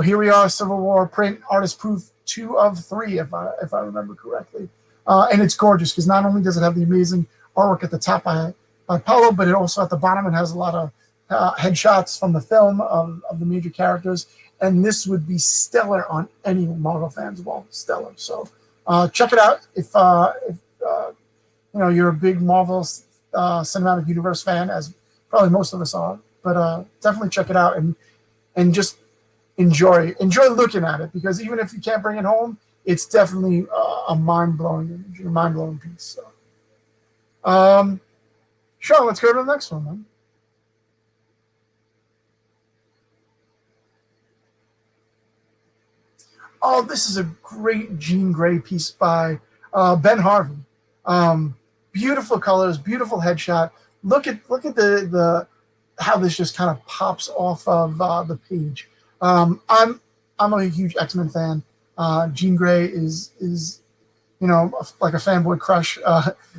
here we are, Civil War print artist proof 2 of 3, if I remember correctly. And it's gorgeous because not only does it have the amazing artwork at the top by Paulo, but it also at the bottom it has a lot of headshots from the film of the major characters. And this would be stellar on any Marvel fan's wall. Stellar. So check it out if you're a big Marvel Cinematic Universe fan, as probably most of us are. But definitely check it out and just enjoy looking at it, because even if you can't bring it home, it's definitely a mind-blowing image, a mind-blowing piece. So, Sean, let's go to the next one, man. Oh, this is a great Jean Grey piece by Ben Harvey. Beautiful colors, beautiful headshot. Look at the how this just kind of pops off of the page. I'm a huge X-Men fan. Jean Grey is like a fanboy crush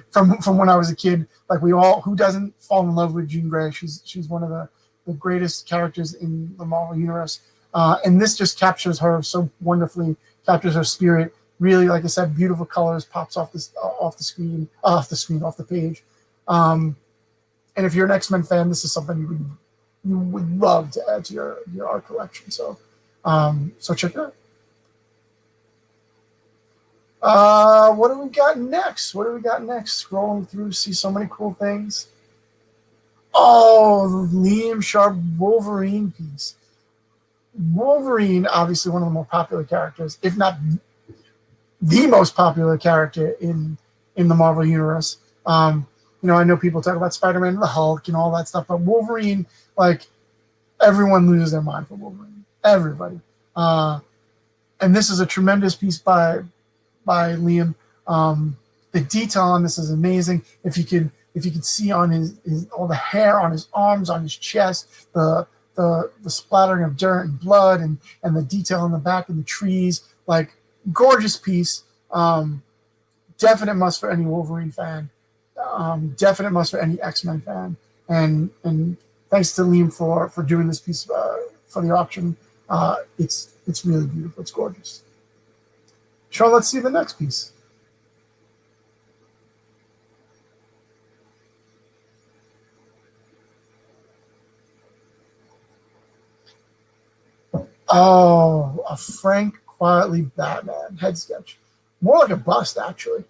from when I was a kid. Like who doesn't fall in love with Jean Grey? She's one of the greatest characters in the Marvel universe. And this just captures her so wonderfully, captures her spirit. Really, like I said, beautiful colors, pops off the page. And if you're an X-Men fan, this is something you would love to add to your art collection. So check it out. What do we got next? Scrolling through, see so many cool things. Oh, Liam Sharp Wolverine piece. Wolverine, obviously one of the more popular characters, if not the most popular character in the Marvel universe. I know people talk about SpiderMan and the Hulk and all that stuff, but Wolverine, like, everyone loses their mind for Wolverine. Everybody. And this is a tremendous piece by Liam. The detail on this is amazing. If you could see on his all the hair on his arms, on his chest, the splattering of dirt and blood, and the detail in the back of the trees, like, gorgeous piece. Definite must for any Wolverine fan. Definite must for any X-Men fan. And thanks to Liam for doing this piece for the auction. It's really beautiful. It's gorgeous. Sean, let's see the next piece. A Frank Quietly Batman head sketch. More like a bust, actually.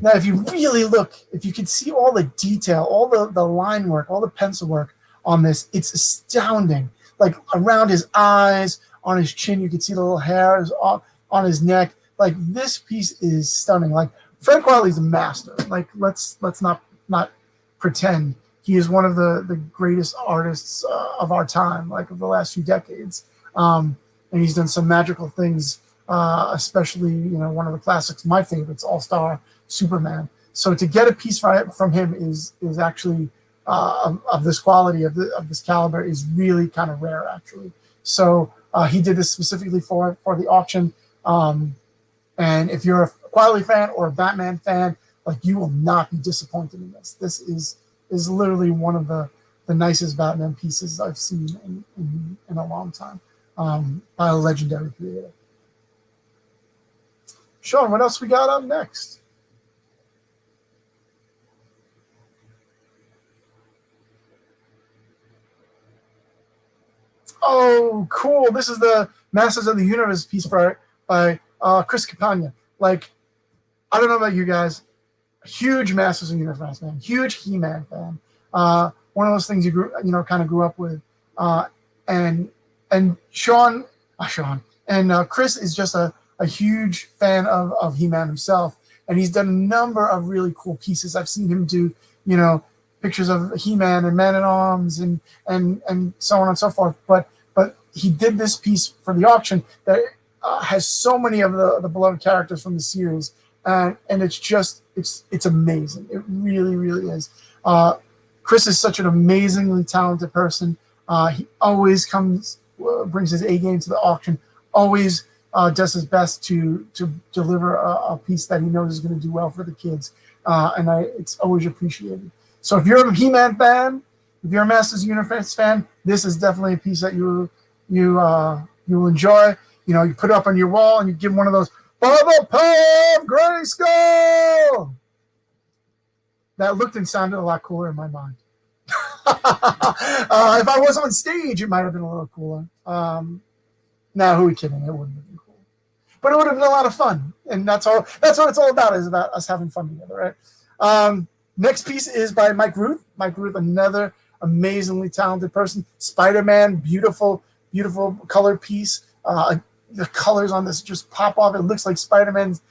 Now, if you really look, if you can see all the detail, all the line work, all the pencil work on this, it's astounding. Like around his eyes, on his chin, you can see the little hairs on his neck. Like this piece is stunning. Like Frank Wiley's a master. Like let's not pretend he is one of the greatest artists of our time, like of the last few decades. And he's done some magical things, especially one of the classics, my favorites, All-Star Superman. So to get a piece from him is actually of this quality, of this caliber, is really kind of rare, actually. So he did this specifically for the auction. And if you're a Wiley fan or a Batman fan, like you will not be disappointed in this. This is literally one of the nicest Batman pieces I've seen in a long time, by a legendary creator. Sean, what else we got up next? Oh, cool. This is the Masters of the Universe piece by Chris Campagna. Like, I don't know about you guys. Huge Masters of the Universe fan. Huge He-Man fan. One of those things you grew up with. And Sean and Chris is just a huge fan of He-Man himself. And he's done a number of really cool pieces. I've seen him do, pictures of He-Man and Man-at-Arms and so on and so forth. But he did this piece for the auction that has so many of the beloved characters from the series, and it's amazing. It really, really is. Chris is such an amazingly talented person. He always brings his A game to the auction. Always does his best to deliver a piece that he knows is going to do well for the kids, and it's always appreciated. So if you're a He-Man fan, if you're a Masters of the Universe fan, this is definitely a piece that you will enjoy. You put it up on your wall and you give him one of those Bubble Pop Grayskull. That looked and sounded a lot cooler in my mind. If I was on stage, it might have been a little cooler. Now, who are we kidding? It wouldn't have been cool, but it would have been a lot of fun, and that's what it's all about. Is about us having fun together, right? Next piece is by Mike Ruth. Mike Ruth, another amazingly talented person. SpiderMan, beautiful, beautiful color piece. The colors on this just pop off. It looks like Spider-Man's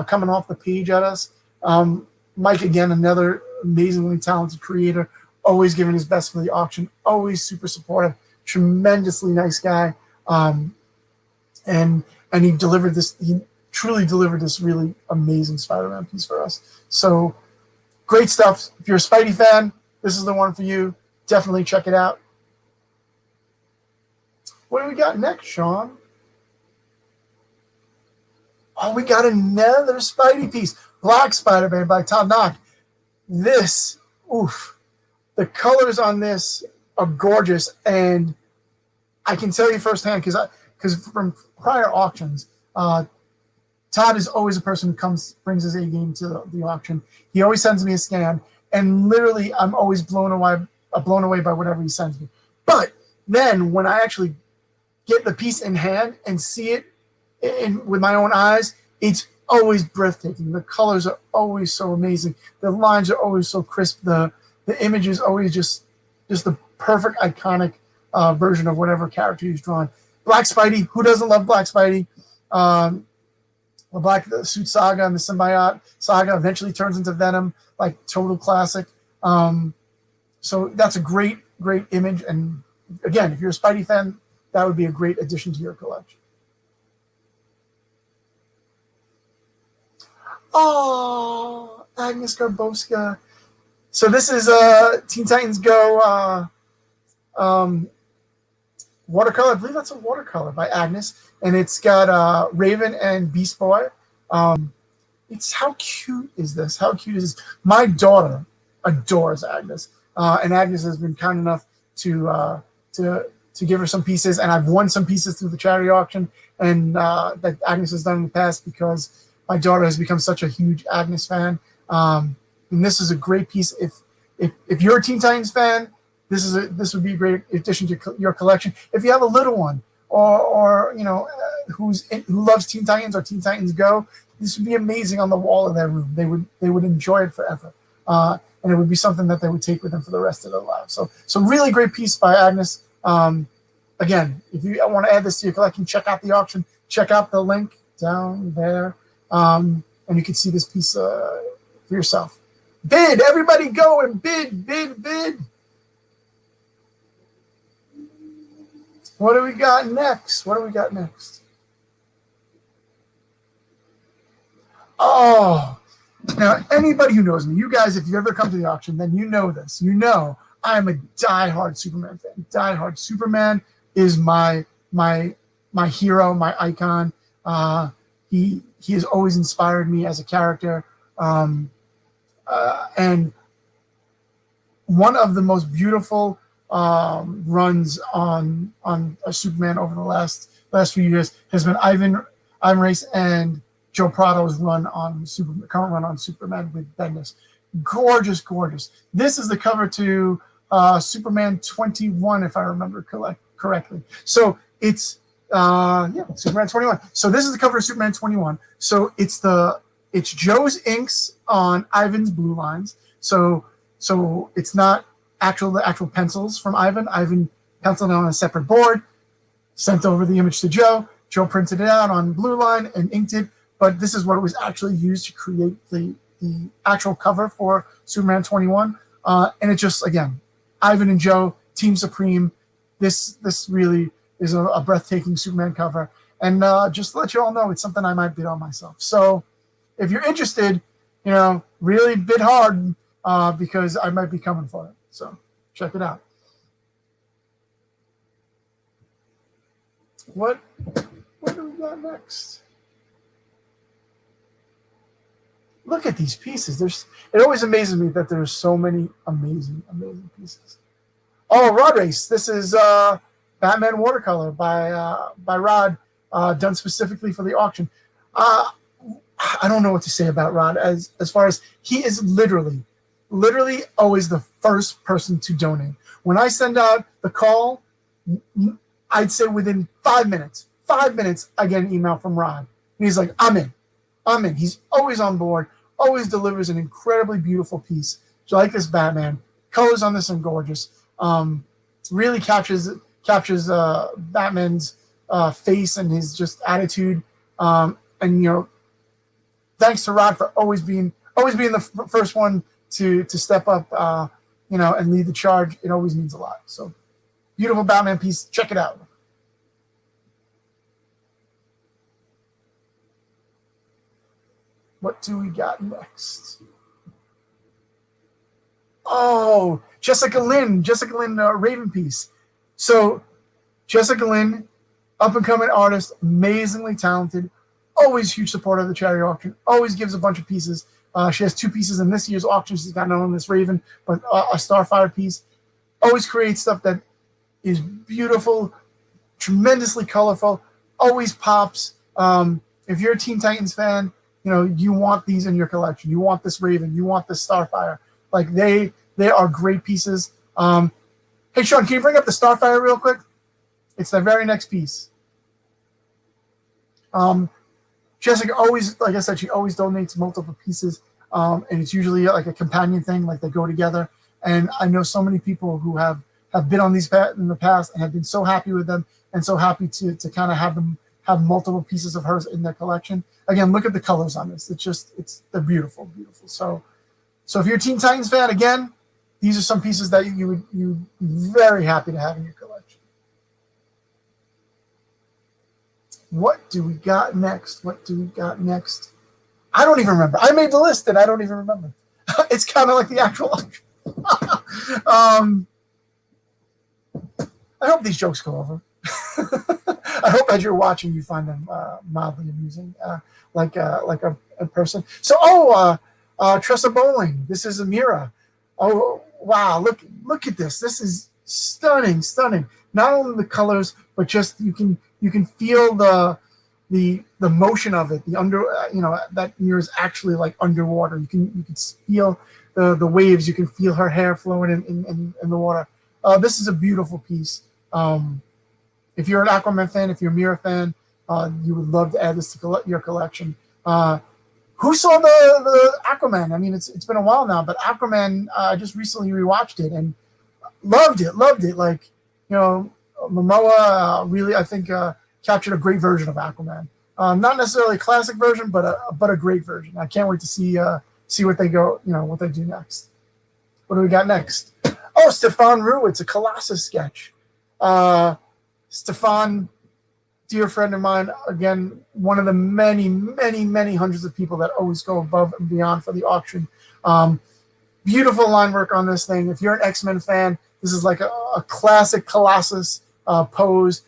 coming off the page at us. Mike, again, another amazingly talented creator, always giving his best for the auction, always super supportive, tremendously nice guy. And he delivered this. He truly delivered this really amazing Spider-Man piece for us. So great stuff. If you're a Spidey fan, this is the one for you. Definitely check it out. What do we got next, Sean? Oh, we got another Spidey piece. Black Spider-Man by Tom Knock. This, the colors on this are gorgeous. And I can tell you firsthand, because from prior auctions, Todd is always a person who brings his A game to the auction. He always sends me a scan, and literally I'm always blown away by whatever he sends me. But then when I actually get the piece in hand and see it with my own eyes, it's always breathtaking. The colors are always so amazing. The lines are always so crisp. The image is always just the perfect iconic version of whatever character he's drawn. Black Spidey, who doesn't love Black Spidey? The Black Suit Saga and the Symbiote Saga eventually turns into Venom, like total classic. So that's a great image. And again, if you're a Spidey fan, that would be a great addition to your collection. Oh, Agnes Garboska. So this is Teen Titans Go watercolor. I believe that's a watercolor by Agnes, and it's got Raven and Beast Boy. It's how cute is this? How cute is this? My daughter adores Agnes, and Agnes has been kind enough to give her some pieces, and I've won some pieces through the charity auction, and that Agnes has done in the past because my daughter has become such a huge Agnes fan. And this is a great piece. If you're a Teen Titans fan, this would be a great addition to your collection. If you have a little one, or who loves Teen Titans or Teen Titans Go, this would be amazing on the wall of their room. They would enjoy it forever, and it would be something that they would take with them for the rest of their lives. So really great piece by Agnes. Again, if you want to add this to your collection, check out the auction. Check out the link down there, and you can see this piece for yourself. Bid, everybody go and bid. What do we got next? Oh, now anybody who knows me, you guys, if you ever come to the auction, then you know this. You know I'm a diehard Superman fan. Diehard Superman is my hero, my icon. He has always inspired me as a character. And one of the most beautiful runs on a Superman over the last few years has been Ivan Reis and Joe Prado's current run on Superman with Bendis. Gorgeous. This is the cover to Superman 21, if I remember correctly. So it's Superman 21. So this is the cover of Superman 21. So it's Joe's inks on Ivan's blue lines. So it's not the actual pencils from Ivan. Ivan penciled it on a separate board, sent over the image to Joe. Joe printed it out on blue line and inked it. But this is what it was actually used to create the actual cover for Superman 21. And it just, again, Ivan and Joe, Team Supreme. This really is a breathtaking Superman cover. And just to let you all know, it's something I might bid on myself. So if you're interested, really bid hard because I might be coming for it. So check it out. What do we got next? Look at these pieces. It always amazes me that there's so many amazing pieces. Oh, Rod Race. This is Batman Watercolor by Rod, done specifically for the auction. I don't know what to say about Rod as far as he is literally always the first person to donate. When I send out the call, I'd say within 5 minutes, I get an email from Rod. And he's like, I'm in. He's always on board, always delivers an incredibly beautiful piece. So like this Batman. Colors on this are gorgeous. Really captures Batman's face and his just attitude. And thanks to Rod for always being the first one to step up, and lead the charge. It always means a lot. So beautiful Batman piece. Check it out. What do we got next? Oh, Jessica Lynn, Raven piece. So Jessica Lynn, up-and-coming artist, amazingly talented, always huge supporter of the charity auction, always gives a bunch of pieces. She has 2 pieces in this year's auction. She's got not only this Raven, but a Starfire piece. Always creates stuff that is beautiful, tremendously colorful, always pops. If you're a Teen Titans fan, you want these in your collection. You want this Raven. You want this Starfire. Like they are great pieces. Hey, Sean, can you bring up the Starfire real quick? It's the very next piece. Jessica always, like I said, she always donates multiple pieces, and it's usually like a companion thing, like they go together. And I know so many people who have been on these in the past and have been so happy with them and so happy to kind of have multiple pieces of hers in their collection. Again, look at the colors on this. They're beautiful. So if you're a Teen Titans fan, again, these are some pieces that you'd be very happy to have in your collection. What do we got next? I don't even remember. I made the list and I don't even remember. It's kind of like the actual auction. I hope these jokes go over. I hope as you're watching, you find them mildly amusing, like a person. So, Tressa Bowling. This is Amira. Oh, wow! Look at this. This is stunning. Not only the colors, but just you can feel the motion of it. The that Amira is actually like underwater. You can feel the waves. You can feel her hair flowing in the water. This is a beautiful piece. If you're an Aquaman fan, if you're a Mira fan, you would love to add this to your collection. Who saw the Aquaman? I mean, it's been a while now, but Aquaman, I just recently rewatched it and loved it. Like, you know, Momoa really, I think, captured a great version of Aquaman. Not necessarily a classic version, but a great version. I can't wait to see what they go, you know, what they do next. What do we got next? Oh, Stefan Rue. It's a Colossus sketch. Stefan, dear friend of mine, again, one of the many, many, many hundreds of people that always go above and beyond for the auction. Beautiful line work on this thing. If you're an X-Men fan, this is like a classic Colossus pose.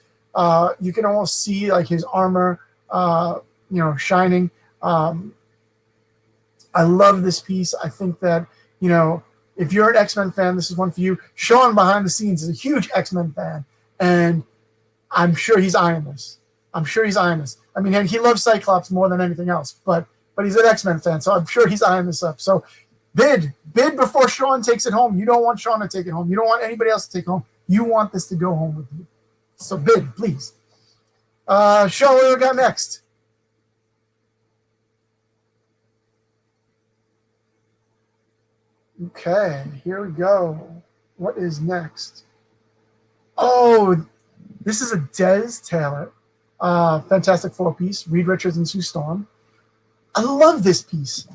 You can almost see like his armor, you know, shining. I love this piece. I think that, you know, if you're an X-Men fan, this is one for you. Sean behind the scenes is a huge X-Men fan, and I'm sure he's eyeing this. I mean, he loves Cyclops more than anything else, but he's an X-Men fan, so I'm sure he's eyeing this up. So bid before Sean takes it home. You don't want Sean to take it home. You don't want anybody else to take it home. You want this to go home with you. So bid, please. Sean, what do we got next? Okay, here we go. What is next? Oh, this is a Des Taylor Fantastic Four piece, Reed Richards and Sue Storm. I love this piece.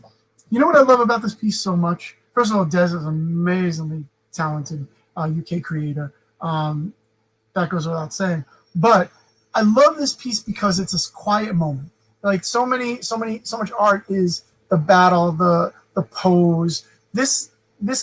You know what I love about this piece so much? First of all, Des is an amazingly talented UK creator. That goes without saying. But I love this piece because it's a quiet moment. Like so much art is the battle, the pose. This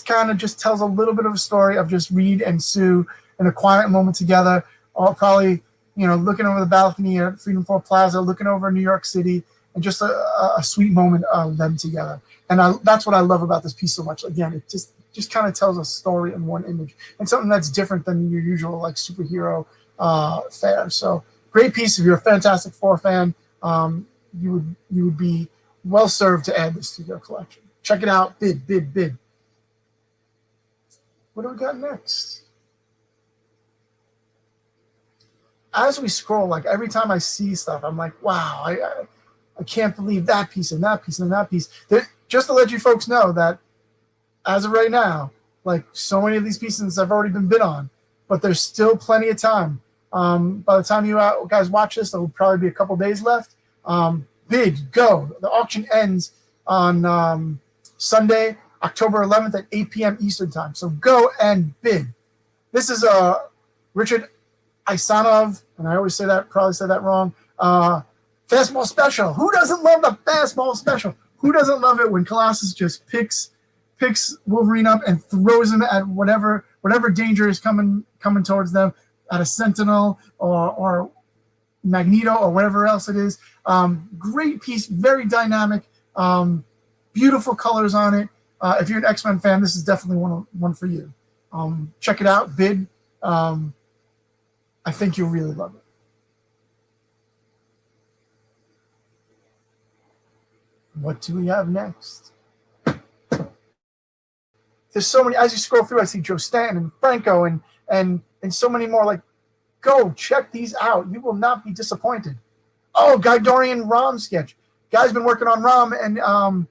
kind of just tells a little bit of a story of just Reed and Sue in a quiet moment together, all probably, you know, looking over the balcony at Freedom 4 Plaza, looking over New York City, and just a sweet moment of them together. And that's what I love about this piece so much. Again, it just kind of tells a story in one image, and something that's different than your usual like superhero fare. So great piece. If you're a Fantastic Four fan, you would be well served to add this to your collection. Check it out. Bid. What do we got next? As we scroll, like every time I see stuff, I'm like, wow, I can't believe that piece and that piece and that piece. Just to let you folks know that as of right now, like so many of these pieces have already been bid on, but there's still plenty of time. By the time you guys watch this, there will probably be a couple days left. Bid, go. The auction ends on Sunday, October 11th at 8 p.m. Eastern time. So go and bid. This is Richard Isanov, and I always probably say that wrong. Fastball special. Who doesn't love the fastball special? Who doesn't love it when Colossus just picks Wolverine up and throws him at whatever danger is coming towards them, at a Sentinel or Magneto or whatever else it is. Great piece, very dynamic, beautiful colors on it. If you're an X-Men fan, this is definitely one for you. Check it out, bid. I think you'll really love it. What do we have next? There's so many. As you scroll through, I see Joe Stanton and Franco and so many more. Like, go check these out. You will not be disappointed. Oh, Dorian Rom sketch. Guy's been working on Rom, and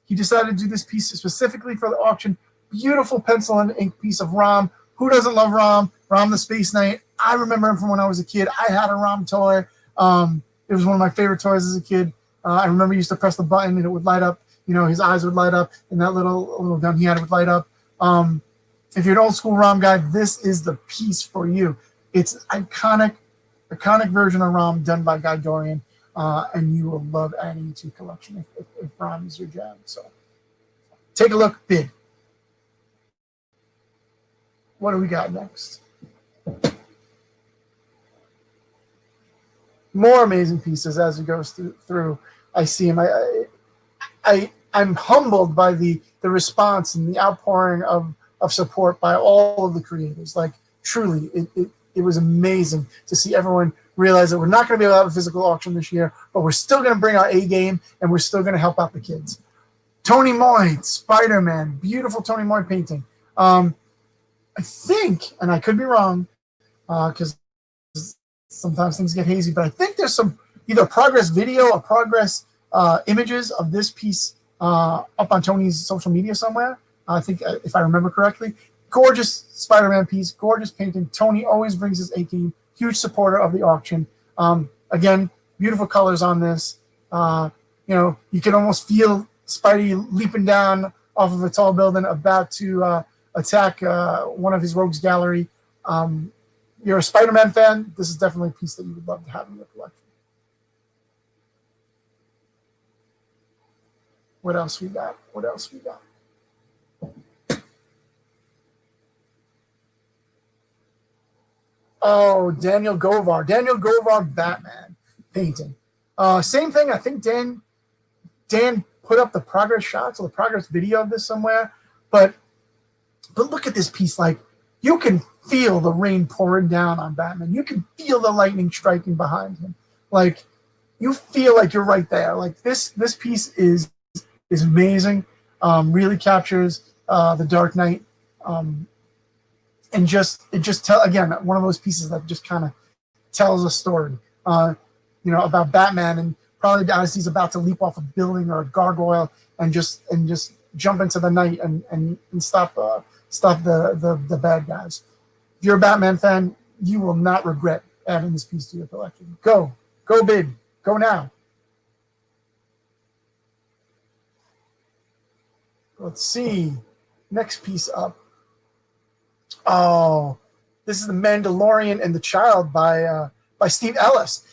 he decided to do this piece specifically for the auction. Beautiful pencil and ink piece of Rom. Who doesn't love Rom? Rom the Space Knight. I remember him from when I was a kid. I had a Rom toy. It was one of my favorite toys as a kid. I remember he used to press the button and it would light up. You know, his eyes would light up, and that little gun he had would light up. If you're an old school Rom guy, this is the piece for you. It's iconic version of Rom done by Guy Dorian, and you will love adding to your collection if Rom is your jam. So take a look, bid. What do we got next? More amazing pieces as it goes through. I see him. I'm humbled by the response and the outpouring of support by all of the creators. Like, truly, it was amazing to see everyone realize that we're not going to be able to have a physical auction this year, but we're still going to bring our A game, and we're still going to help out the kids. Tony Moy, SpiderMan, beautiful Tony Moy painting. I think, and I could be wrong, because sometimes things get hazy, but I think there's some either progress video or progress images of this piece up on Tony's social media somewhere. I think, if I remember correctly. Gorgeous Spider-Man piece, gorgeous painting. Tony always brings his A game. Huge supporter of the auction. Again, beautiful colors on this. You can almost feel Spidey leaping down off of a tall building, about to attack one of his rogues gallery. You're a Spider-Man fan, this is definitely a piece that you would love to have in your collection. What else we got? Oh, Daniel Govar Batman painting. Same thing. I think Dan put up the progress shots or the progress video of this somewhere. But look at this piece. Like, you can feel the rain pouring down on Batman. You can feel the lightning striking behind him. Like, you feel like you're right there. Like, this piece is amazing. Really captures the Dark Knight. And again, one of those pieces that just kind of tells a story, about Batman, and probably as he's about to leap off a building or a gargoyle and just jump into the night and stop the bad guys. If you're a Batman fan, you will not regret adding this piece to your collection. Go big, go now. Let's see, next piece up. Oh, this is The Mandalorian and the Child by Steve Ellis.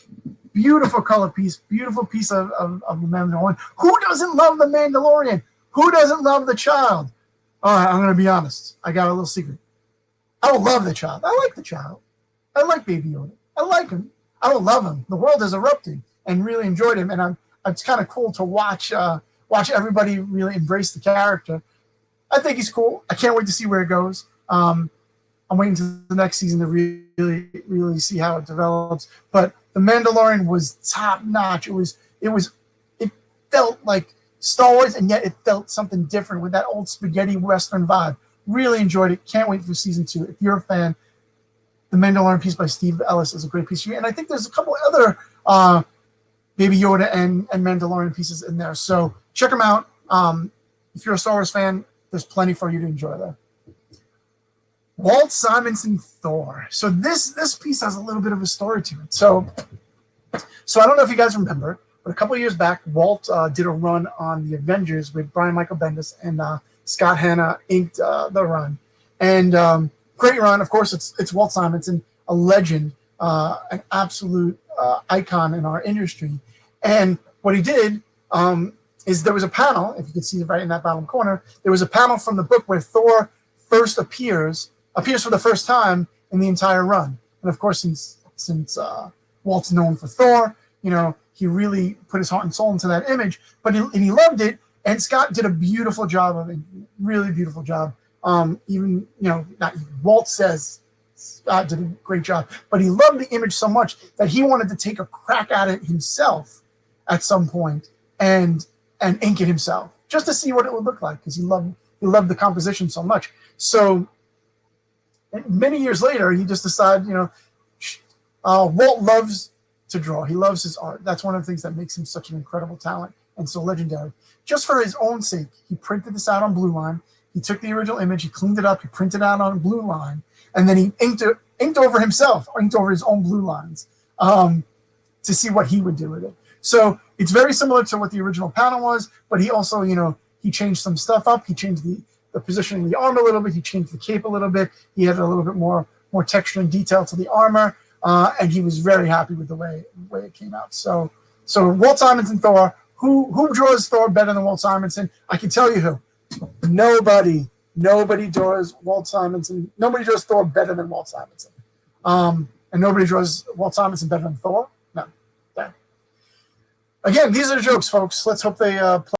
Beautiful color piece, beautiful piece of The Mandalorian. Who doesn't love The Mandalorian? Who doesn't love the Child? All right, I'm going to be honest. I got a little secret. I don't love the Child. I like the Child. I like Baby Yoda. I like him. I don't love him. The world has erupted and really enjoyed him, and it's kind of cool to watch everybody really embrace the character. I think he's cool. I can't wait to see where it goes. I'm waiting to the next season to really see how it develops. But The Mandalorian was top notch. It felt like Star Wars, and yet it felt something different with that old spaghetti Western vibe. Really enjoyed it. Can't wait for season 2. If you're a fan, The Mandalorian piece by Steve Ellis is a great piece. And I think there's a couple other Baby Yoda and Mandalorian pieces in there. So check them out. If you're a Star Wars fan, there's plenty for you to enjoy there. Walt Simonson Thor. So this piece has a little bit of a story to it. So I don't know if you guys remember, but a couple of years back, Walt did a run on the Avengers with Brian Michael Bendis, and Scott Hanna inked the run. And great run. Of course, it's Walt Simonson, a legend, an absolute icon in our industry. And what he did is there was a panel, if you can see it right in that bottom corner, there was a panel from the book where Thor first appears for the first time in the entire run. And of course, since Walt's known for Thor, he really put his heart and soul into that image, but he loved it. And Scott did a beautiful job of it, really beautiful job. Not even Walt says Scott did a great job, but he loved the image so much that he wanted to take a crack at it himself at some point and ink it himself, just to see what it would look like, because he loved the composition so much. So many years later, he just decided, Walt loves to draw. He loves his art. That's one of the things that makes him such an incredible talent and so legendary. Just for his own sake, he printed this out on blue line. He took the original image, he cleaned it up, he printed it out on blue line, and then he inked over himself, inked over his own blue lines to see what he would do with it. So it's very similar to what the original panel was, but he also, he changed some stuff up. He changed the positioning of the arm a little bit. He changed the cape a little bit. He added a little bit more texture and detail to the armor, and he was very happy with the way it came out. So Walt Simonson Thor. Who draws Thor better than Walt Simonson? I can tell you who. Nobody draws Walt Simonson. Nobody draws Thor better than Walt Simonson. And nobody draws Walt Simonson better than Thor. No. Again, these are the jokes, folks. Let's hope they play.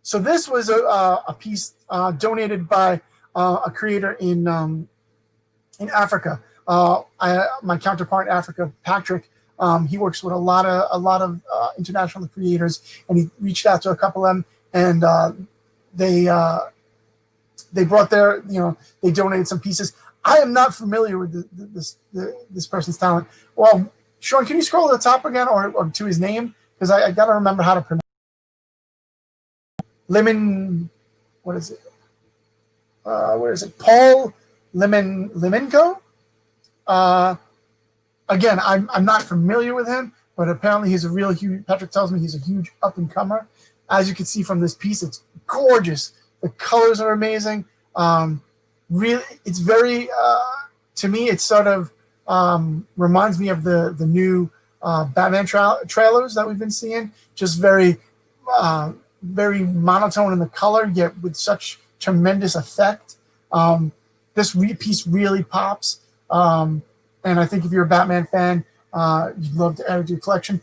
So this was a piece donated by a creator in Africa. My counterpart in Africa, Patrick, he works with a lot of international creators, and he reached out to a couple of them, and they brought they donated some pieces. I am not familiar with this person's talent. Well, Sean, can you scroll to the top again, or to his name? Because I got to remember how to pronounce Lemon. What is it? Where is it? Paul Lemenko. Again, I'm not familiar with him, but apparently he's a real huge. Patrick tells me he's a huge up and comer. As you can see from this piece, it's gorgeous. The colors are amazing. Really, it's very. To me, it sort of reminds me of the new Batman trailers that we've been seeing. Just very monotone in the color, yet with such tremendous effect. This piece really pops, and I think if you're a Batman fan, you'd love to add it to your collection.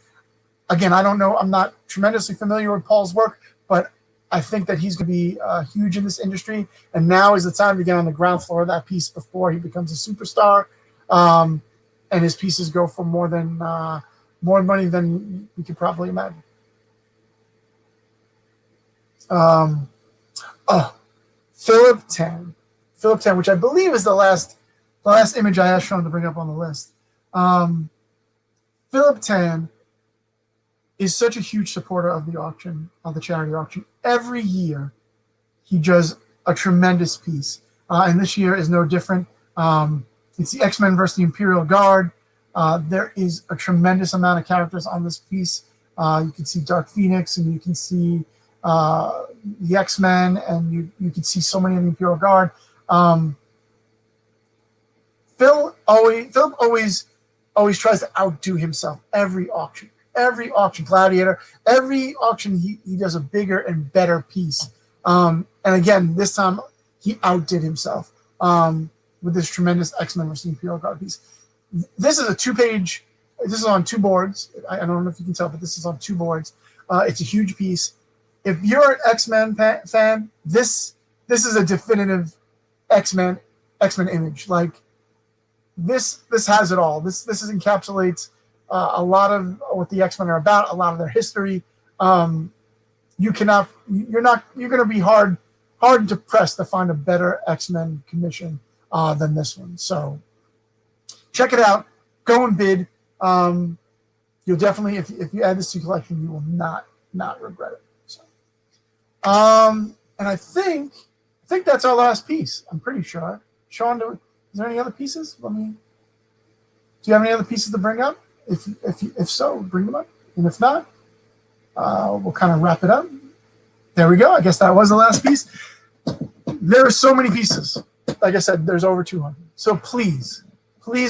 Again, I don't know. I'm not tremendously familiar with Paul's work, but I think that he's going to be huge in this industry, and now is the time to get on the ground floor of that piece before he becomes a superstar, and his pieces go for more money than you could probably imagine. Philip Tan, which I believe is the last image I asked Sean to bring up on the list. Philip Tan is such a huge supporter of the auction, of the charity auction. Every year, he does a tremendous piece, and this year is no different. It's the X-Men versus the Imperial Guard. There is a tremendous amount of characters on this piece. You can see Dark Phoenix, and you can see the X-Men, and you can see so many of the Imperial Guard. Philip always tries to outdo himself every auction. Gladiator, every auction he does a bigger and better piece. And again, this time he outdid himself with this tremendous X-Men vs. Imperial Guard piece. This is a 2-page. This is on 2 boards. I don't know if you can tell, but this is on 2 boards. It's a huge piece. If you're an X-Men fan, this is a definitive X-Men image. Like this has it all. This encapsulates a lot of what the X-Men are about, a lot of their history. You're going to be hard to press to find a better X-Men commission than this one. So check it out. Go and bid. You'll definitely, if you add this to your collection, you will not regret it. So, and I think that's our last piece. I'm pretty sure. Sean, is there any other pieces? Do you have any other pieces to bring up? If so, bring them up. And if not, we'll kind of wrap it up. There we go. I guess that was the last piece. There are so many pieces. Like I said, there's over 200. So please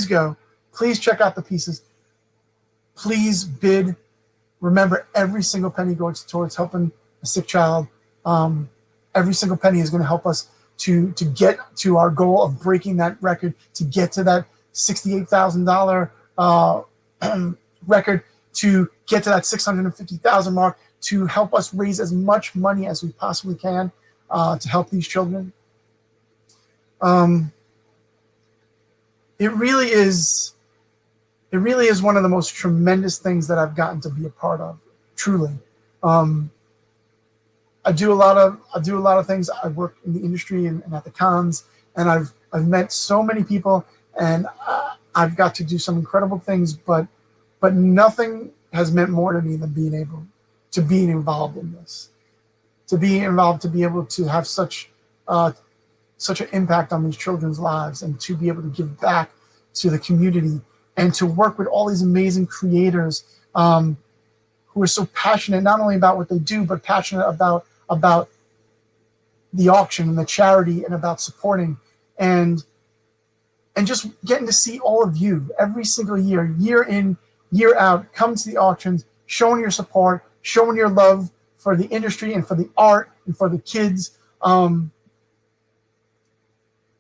go. Please check out the pieces. Please bid. Remember, every single penny goes towards helping a sick child. Every single penny is going to help us to get to our goal of breaking that record, to get to that $68,000 record, to get to that 650,000 mark, to help us raise as much money as we possibly can to help these children. It really is one of the most tremendous things that I've gotten to be a part of. Truly, I do a lot of things. I work in the industry and at the cons, and I've met so many people, and I've got to do some incredible things, but nothing has meant more to me than being involved in this, to be able to have such an impact on these children's lives, and to be able to give back to the community, and to work with all these amazing creators who are so passionate not only about what they do, but passionate about the auction and the charity, and about supporting, and just getting to see all of you every single year, year in, year out, come to the auctions, showing your support, showing your love for the industry and for the art and for the kids.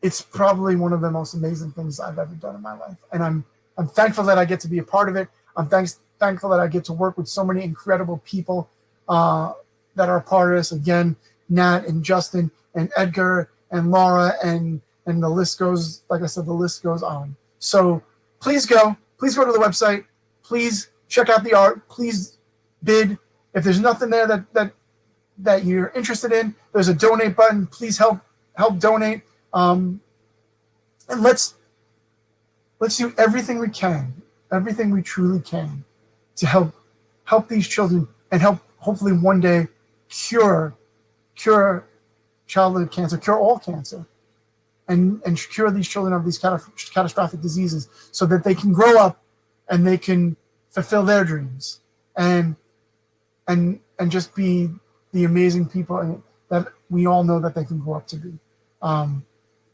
It's probably one of the most amazing things I've ever done in my life. And I'm thankful that I get to be a part of it. I'm thankful that I get to work with so many incredible people that are a part of this. Again, Nat and Justin and Edgar and Laura, and the list goes, like I said, the list goes on. So please go to the website. Please check out the art. Please bid. If there's nothing there that you're interested in, there's a donate button. Please help donate. And let's do everything we can everything we truly can to help these children and help hopefully one day cure childhood cancer, cure all cancer, and cure these children of these catastrophic diseases so that they can grow up and they can fulfill their dreams and just be the amazing people that we all know that they can grow up to be.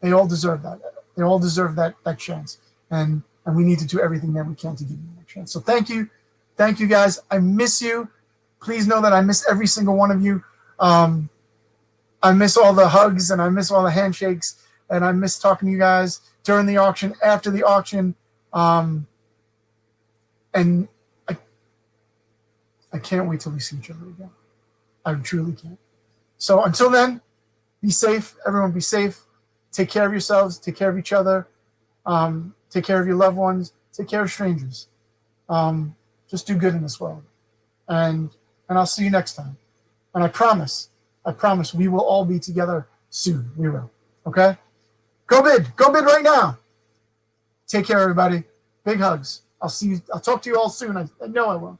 They all deserve that. They all deserve that chance. And we need to do everything that we can to give them that chance. So thank you. Thank you, guys. I miss you. Please know that I miss every single one of you. I miss all the hugs and I miss all the handshakes and I miss talking to you guys during the auction, after the auction. And I can't wait till we see each other again. I truly can't. So until then, be safe. Everyone be safe. Take care of yourselves. Take care of each other. Take care of your loved ones. Take care of strangers. Just do good in this world. And I'll see you next time. And I promise we will all be together soon. We will. Okay? Go bid right now. Take care, everybody. Big hugs. I'll talk to you all soon. I know I will.